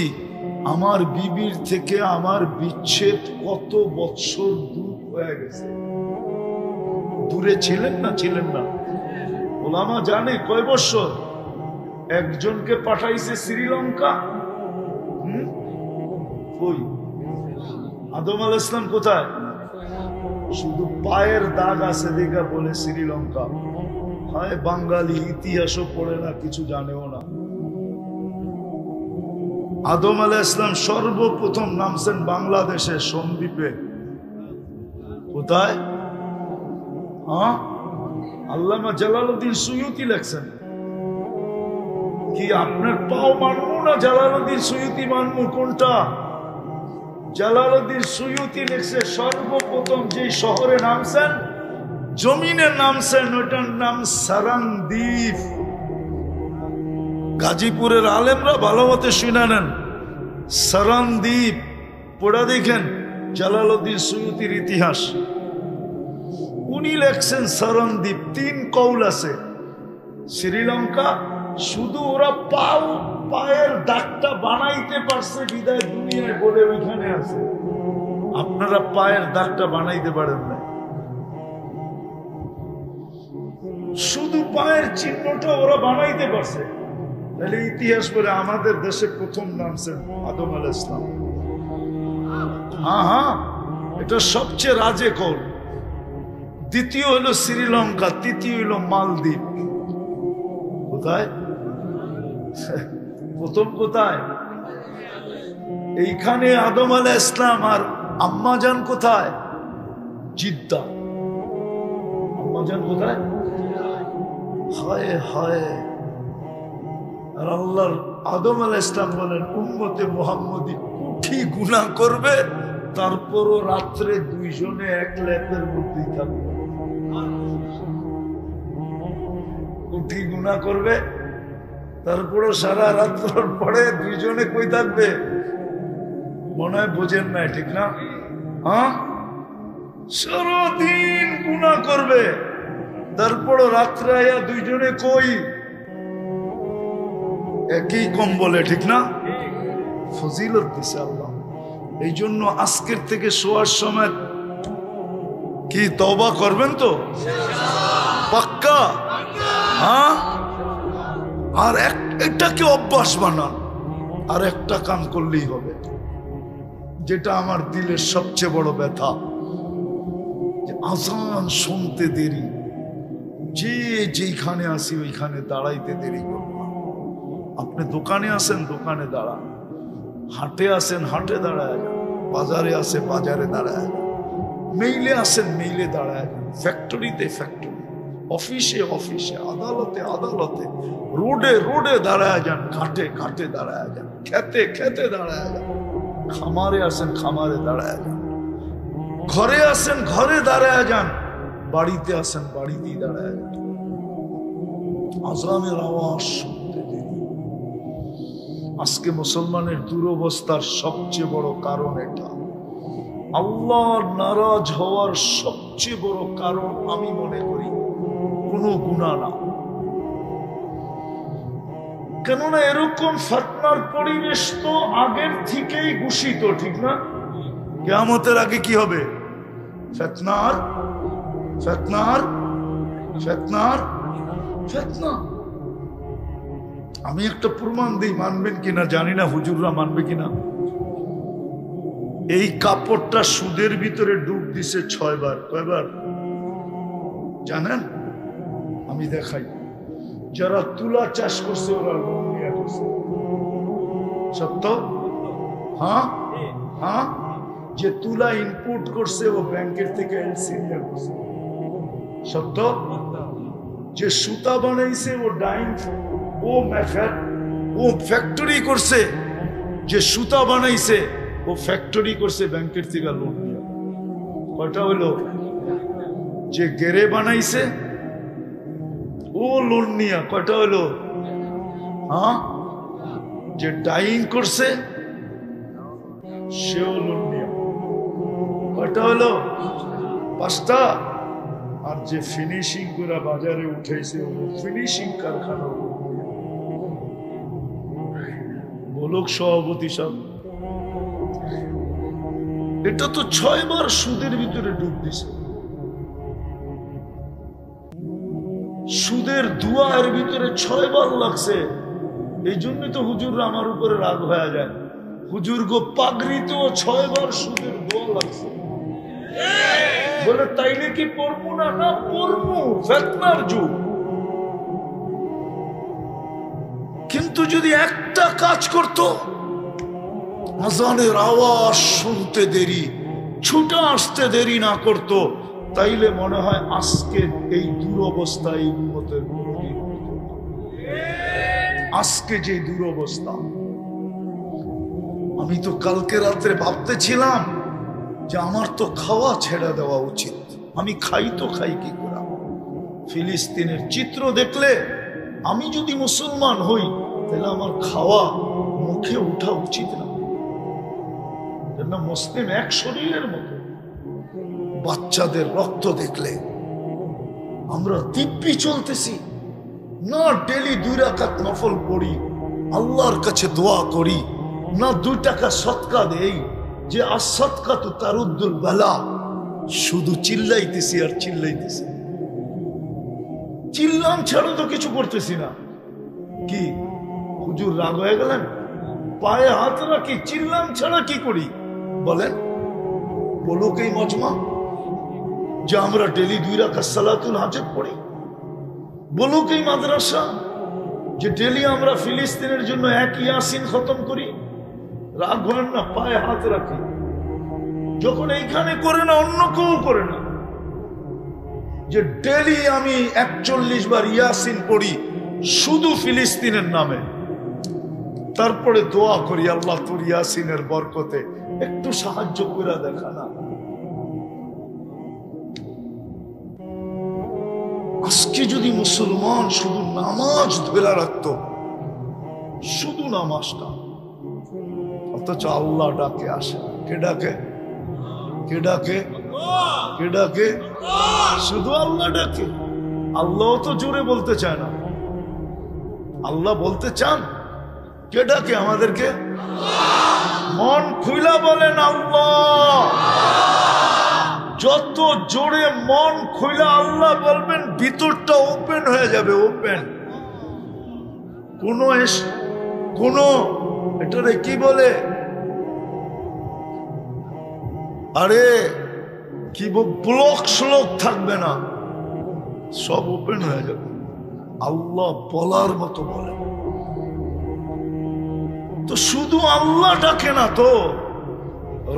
আমার বিবির থেকে আমার বিচ্ছেদ কত বৎসর দূর হয়ে গেছে। দূরে ছিলেন না? ছিলেন না? ওলামা জানে কয় বৎসর? একজনকে পাঠাইছে শ্রীলঙ্কা। ওই আদম আলাইহিস সালাম কোথায়? শুধু পায়ের দাগ আছে দেখা বলে শ্রীলঙ্কা। হায় বাঙালি, ইতিহাসও পড়ে না, কিছু জানেও না। আদম আলাইহিস সালাম সর্বপ্রথম নামছেন বাংলাদেশে, সন্দ্বীপে। কোথায়? আল্লামা জালালউদ্দিন সুয়ুতি লেখছেন কি আপনার পাও মানবো না জালালউদ্দিন সুয়ুতি মানবো, কোনটা? জালালউদ্দিন সুয়ুতি লিখছে সর্বপ্রথম যে শহরে নামছেন, জমিনে নামছেন, ওটার নাম সারানদ্বীপ। গাজীপুরের আলেমরা ভালো মতে শুনে নেন, সারানদ্বীপ পড়া দেখেন জালালউদ্দিন সুয়ুতির ইতিহাস। উনি লেখছেন সারানদ্বীপ। 3 কৌল আছে। শ্রীলঙ্কা শুধু ওরা পায়ের দাগটা বানাইতে পারছে বিদায় দুনিয়ায় বলে ওইখানে আছে। আপনারা পায়ের দাগটা বানাইতে পারেন না, শুধু পায়ের চিহ্নটা ওরা বানাইতে পারছে। তাহলে ইতিহাস বলে আমাদের দেশে প্রথম নামছেন আদম আলাইহিস সালাম। হ্যাঁ, এটা সবচেয়ে রাজে কৌল। দ্বিতীয় হলো শ্রীলঙ্কা, তৃতীয় হলো মালদ্বীপ। কোথায়? প্রথম কোথায়? এইখানে আদম আলাইহিস সালাম। আর আম্মাজান কোথায়? জিদ্দা। আম্মাজান কোথায়? হায় হায়। আর আল্লাহর আদম আলাইহিস সালাম বলেন উম্মতে মুহাম্মদী কুঠি গুনাহ করবে, তারপরও রাত্রে দুইজনে এক ল্যাপের মধ্যেই থাকবে। কুঠি গুনাহ করবে, তারপরও সারা রাত্র পরে দুইজনে কই থাকবে? মনে হয় বোঝেন নাই, ঠিক না? হ্যাঁ, সারাদিন গুনাহ করবে, তারপরও রাত্রে আয়া দুইজনে কই? একই কম্বলে, ঠিক না? ফজিলত দিছে আল্লাহ। এই জন্য আজকের থেকে শোয়ার সময় কি তওবা করবেন তো? পাক্কা? হ্যাঁ। আর এটাকে অভ্যাস বানান। আর একটা কাম করলেই হবে, যেটা আমার দিলের সবচেয়ে বড় ব্যথা, যে আজান শুনতে দেরি। যেখানে আসি ওইখানে দাঁড়াইতে দেরি করব। আপনি দোকানে আসেন, দোকানে দাঁড়ান। হাটে আসেন, হাটে দাঁড়ায় যান। বাজারে আসে, বাজারে দাঁড়ায় যান। মেইলে আসেন, মেইলে দাঁড়ায় যান। ফ্যাক্টরিতে ফ্যাক্টরি, অফিসে অফিসে, আদালতে আদালতে, রোডে রোডে দাঁড়ায় যান, ঘাটে ঘাটে দাঁড়ায় যান, খেতে খেতে দাঁড়ায় যান। খামারে আসেন, খামারে দাঁড়ায় যান। ঘরে আসেন, ঘরে দাঁড়ায় যান। বাড়িতে আসেন, বাড়িতেই দাঁড়ায় যান। আজানের আওয়াজ শুনতে দেরি। আজকে মুসলমানের দুরবস্থার সবচেয়ে বড় কারণ এটা। আল্লাহর নারাজ হওয়ার সবচেয়ে বড় কারণ আমি মনে করি কোনো গুনাহ না। কেননা এরকম ফিতনার পরিবেশ তো আগের থেকেই ঘোষিত, ঠিক না? কিয়ামতের আগে কি হবে? ফিতনার ফিতনার ফিতনার ফিতনা। আমি একটা প্রমাণ দিই, মানবেন কিনা জানি না, হুজুররা মানবে কিনা। এই কাপড়টা সুদের ভিতরে ডুব দিছে 6 বার। কয়বার জানেন? আমি দেখাই। যারা তুলা চাষ করছে ওরা লোন নিয়ে করছে। সত্য? হ্যাঁ হ্যাঁ। যে তুলা ইনপুট করছে ও ব্যাংকের থেকে এলসি নিয়ে করছে। সত্য? যে সুতা বানাইছে ও ডাইং, ও ফ্যাক্টরি করছে। যে সুতা বানাইছে ও ফ্যাক্টরি করছে ব্যাংকের থেকে লোন নিয়ে। কয়টা হলো? যে গেরে বানাইছে ও লোন নিয়ে। কয়টা হলো? হ্যাঁ। যে ডাইং করছে সেও লোন নিয়ে। কয়টা হলো? 5টা। আর যে ফিনিশিং করে বাজারে উঠেছে ও ফিনিশিং কারখানা। বলুক সভাপতি সব। এটা তো 6 বার সুদের ভিতরে ডুব দিছে। সুদের দুয়ার ভিতরে 6 বার লাগছে। এই জন্যই তো হুজুররা আমার উপরে রাগ হয়ে যায়। হুজুর গো পাগড়িতেও 6 বার সুদের দোয়া লাগছে। বলে তাইলে কি পড়বো না? না পড়বো, ফিতনার যুগ। কিন্তু যদি একটা কাজ করতো, আজানের আওয়াজ শুনতে দেরি, ছুটে আসতে দেরি না করতো, তাইলে মনে হয় আজকে এই দুরবস্থা এই উম্মতের কোনদিন হতো না। আজকে যে দুরবস্থা, আমি তো কালকে রাত্রে ভাবতেছিলাম যে আমার তো খাওয়া ছেড়ে দেওয়া উচিত। আমি খাই তো খাই কি করে? ফিলিস্তিনের চিত্র দেখলে আমি যদি মুসলমান হই তাহলে আমার খাওয়া মুখে ওঠা উচিত না। কেননা মুসলিম এক শরীরের মতো। বাচ্চাদের রক্ত দেখলে আমরা দিব্যি চলতেছি না, ডেলি 2 রাকাত নফল পড়ি, আল্লাহর কাছে দোয়া করি না, 2 টাকা সদকা দেই যে আসদকা তো তারুদ্দুল বালা। শুধু চিল্লাইতেছি আর চিল্লাইতেছি। চিল্লাম ছাড়া তো কিছু করতেছি না। কি হুজুর রাগ হয়ে গেলেন? পায়ে হাত রাখি, চিল্লাম ছাড়া কি করি বলেন? বলুক এই মজমা যে আমরা ডেলি 2 রাকাত সালাতুল হাজত পড়ি। বলুক এই মাদ্রাসা যে ডেলি আমরা ফিলিস্তিনের জন্য 1 ইয়াসিন খতম করি। রাগ হয় না? পায়ে হাত রাখি। যখন এইখানে করে না, অন্য কেউ করে না, যে ডেলি আমি 41 বার ইয়াসিন পড়ি শুধু ফিলিস্তিনের নামে। তারপরে দোয়া করি আল্লাহ তোর ইয়াসিনের বরকতে একটু সাহায্য করে দেখা না। আজকে যদি মুসলমান শুধু নামাজ ধরে রাখত, শুধু নামাজটা, অথচ আল্লাহ ডাকে আসে। কে ডাকে? কে ডাকে? কে ডাকে? শুধু আল্লাহ ডাকে। আল্লাহ তো জোরে বলতে চায় না। আল্লাহ বলতে চান? কে ডাকে আমাদেরকে? মন খুইলা বলেন আল্লাহ। যত জোরে মন খুইলা আল্লাহ বলবেন, ভিতরটা ওপেন হয়ে যাবে। ওপেন। কোন এটারে কি বলে, আরে কি ব্লক শ্লোক থাকবে না, সব ওপেন হয়ে যাবে। আল্লাহ বলার মতো বলে। তো শুধু আল্লাহ ডাকে না তো,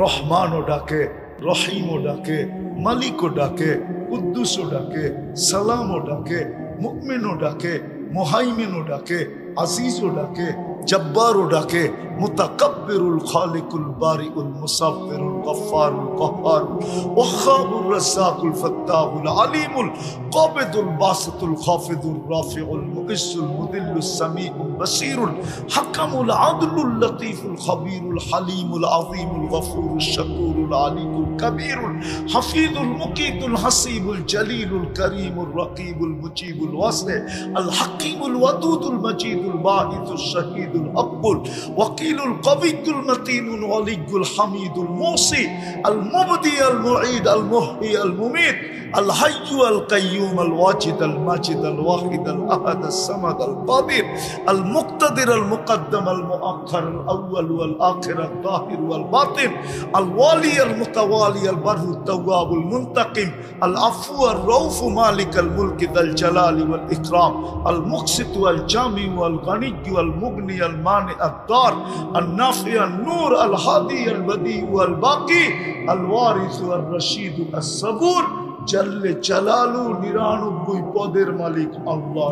রহমানও ডাকে, রহিমও ডাকে, মালিকও ডাকে, কুদ্দুসও ডাকে, সালামও ডাকে, মুমিনও ডাকে, মুহাইমিনও ডাকে, আজিজও ডাকে, জব্বারও ডাকে, মুতাকাব্বিরুল খালিকুল বারিউল মুসাফফিরুল গফফারুল কহ্হারুল ওয়াহ্হাবুর রাজ্জাকুল ফাত্তাহুল আলিমুল কাবিদুল বাসিতুল খাফিদুর রাফিউল মুইজ্জুল মুদিল্লুস সামিউল বাসীরুল হাকামুল আদলুল লতীফুল খবীরুল হালিমুল আযীমুল গফুরুশ শাকুরুল আলিকুল কবীরুল হাফিজুল মুকিতুল হাসিবুল জলিলুল করিমুর রকিবুল মুজিবুল ওয়াসি আল হাকিমুল ওয়াদুদুল মজিদুল বাহিতুশ শাহীদুল আব্বুল ওয়াকিলুল কবিয়ুল মতিনুল ওয়ালিয়ুল হামিদুল মুসি আল মুবদি আল মুঈদ আল মুহয়ি আল মুমীত আল হাইয়্যু আল কাইয়্যুম আল ওয়াজিদ আল মাজিদ আল ওয়াহিদ আল আহাদ আস সামাদ আল কাদির আল মুক্তাদির আল মুকদ্দম আল মুআখ্খার আল আউয়াল ওয়াল আখির আল যাহির ওয়াল বাতিন আল ওয়ালি আল মুতাওয়ালি আল বাররু তাওয়াব আল মুনতাকিম আল আফু আর রউফ মালিক আল মুলক যাল জালাল ওয়াল ইকরাম আল মুকসিত ওয়াল জামি ওয়াল গনি ওয়াল মুগনি আল মানি আদ দার আল নাফি আল নূর আল হাদি আল বদি ওয়াল বাকি আল ওয়ারিস ওয়াল রশিদ আস সাবুর জাল্লে জালালু 99 পদের মালিক আল্লাহ।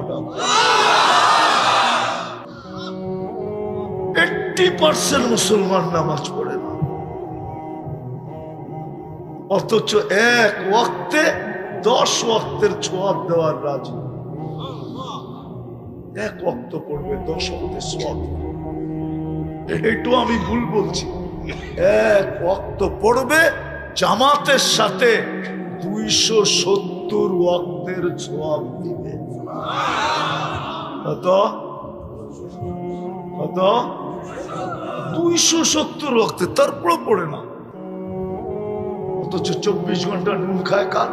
80% মুসলমান নামাজ পড়ে না, অথচ এক ওয়াক্তে 10 ওয়াক্তের সওয়াব দেওয়ার রাজি। এক ওয়াক্ত পড়বে 10 ওয়াক্তের সওয়াব। একটু আমি ভুল বলছি? এক ওয়াক্ত পড়বে জামাতের সাথে 270 ওয়াক্তের সওয়াব দিবে। কত? কত? 270 ওয়াক্তে। তারপর পড়ে না, অথচ 24 ঘন্টা নুন খায়। কার?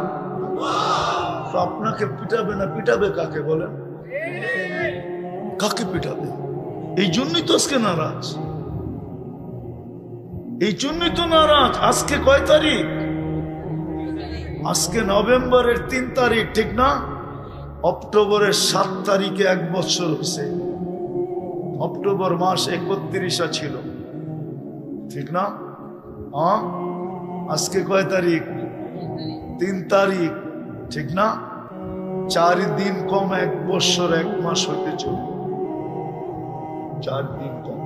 তো আপনাকে পিটাবে না, পিটাবে কাকে বলেন? কাকে পিটাবে? এই জন্যই তো আজকে নারাজ। এই জন্যই তো নারাজ। আজকে কয় তারিখ? আজকে নভেম্বরের 3 তারিখ, ঠিক না? অক্টোবরের 7 তারিখে 1 বছর হয়েছে। অক্টোবর মাস 31 ছিল, ঠিক না? আজকে কয় তারিখ? 3 তারিখ, ঠিক না? 4 দিন কম 1 বছর 1 মাস হইতে চলে। 4 দিন কম,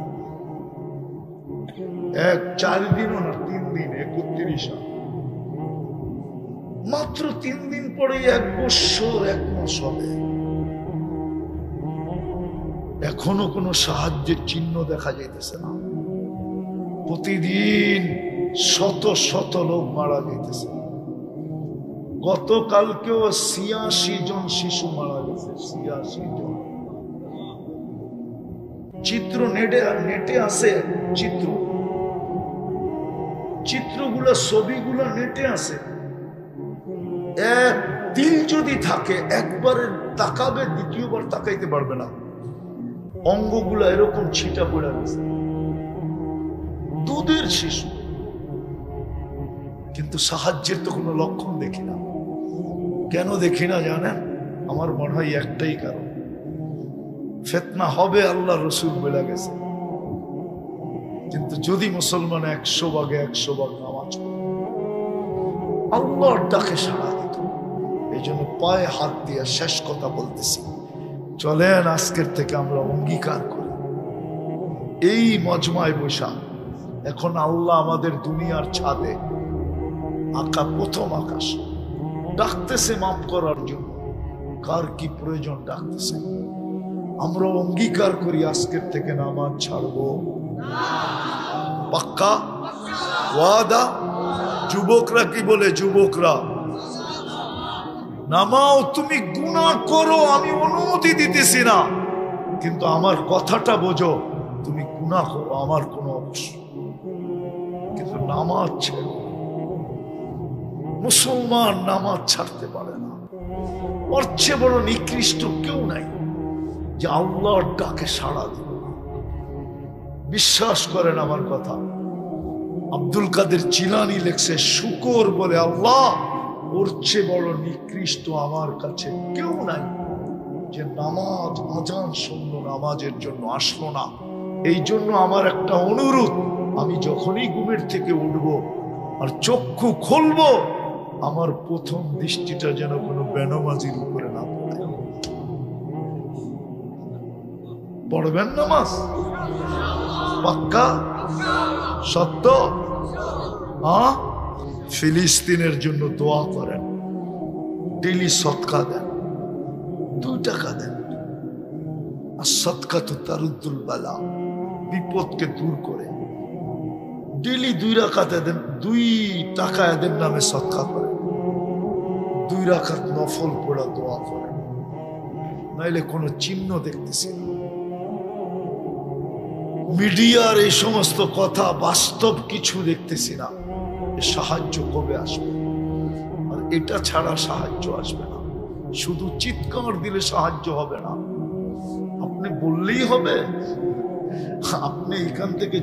4 দিনও না, 3 দিন, 31 মাত্র 3 দিন পরে 1 বছর 1 মাস হবে। এখনো কোনো সাহায্যের চিহ্ন দেখা যাইতেছে না। প্রতিদিন শত শত লোক মারা যাইতেছে। গতকালকেও 86 জন শিশু মারা গেছে। 86 জন। চিত্র নেটে আছে, চিত্রগুলা, ছবিগুলা নেটে আছে। দিল যদি থাকে একবারে তাকাবে, দ্বিতীয়বার তাকাইতে পারবে না। অঙ্গগুলা এরকম ছিটা পড়ে গেছে। দুধের শিশু, কিন্তু সাহায্যের তো কোনো লক্ষণ দেখি না। কেন দেখি না জানেন? আমার মনে হয় একটাই কারণ, ফিতনা হবে আল্লাহ রসুল বলে গেছে। কিন্তু যদি মুসলমান 100 ভাগে 100 ভাগ নামাজ পড়ে, আল্লাহর ডাকে সাড়া দিত। এই জন্য পায়ে হাত দিয়ে শেষ কথা বলতেছি, চলেন আজকের থেকে আমরা অঙ্গীকার করি, এই মজমায় বসা, এখন আল্লাহ আমাদের দুনিয়ার ছাদে আঁকা প্রথম আকাশ ডাকতেছে মাফ করার জন্য। কার কি প্রয়োজন ডাকতেছে, আমরা অঙ্গীকার করি আজকের থেকে নামাজ ছাড়বো। পাক্কা ওয়াদা? যুবকরা কি বলে? যুবকরা নামাও, তুমি গুনাহ করো, আমি অনুমতি দিতেছি না, কিন্তু আমার কথাটা বোঝো, তুমি গুনাহ করো, আমার কোনো অবশ্যই, কিন্তু নামাজ ছেড়ো। মুসলমান নামাজ ছাড়তে পারে না। ওর চেয়ে বড় নিকৃষ্ট কেউ নাই যে আল্লাহর ডাকে সাড়া দিল। বিশ্বাস করেন আমার কথা। আব্দুল কাদের জিলানী লেখছে, শুকর বলে আল্লাহ, ওর চেয়ে বড় নিকৃষ্ট আমার কাছে কেউ নাই যে নামাজ আজান শুনলো, নামাজের জন্য আসলো না। এই জন্য আমার একটা অনুরোধ, আমি যখনই ঘুমের থেকে উঠবো আর চক্ষু খুলবো, আমার প্রথম দৃষ্টিটা যেন কোনো বেনামাজির উপরে না পড়ে। পড়বেন নামাজ? পাক্কা? সত্য? হ্যাঁ? ফিলিস্তিনের জন্য দোয়া করেন, ডেলি সদকা দেন, 2 টাকা দেন। আর সদকা তো তারুদ্দুল বালা, বিপদকে দূর করে। ডেলি 2 রাকাত দেন, 2 টাকা এদের নামে সদকা করেন, 2 রাকাত নফল পড়া দোয়া করেন। নাইলে কোনো চিহ্ন দেখতেছি না। মিডিয়ার এই সমস্ত কথা, বাস্তব কিছু দেখতেছি না। সাহায্য কবে আসবে? আর এটা ছাড়া সাহায্য আসবে না। শুধু চিৎকার দিলে সাহায্য হবে না। আপনি বললেই হবে? আপনি এখান থেকে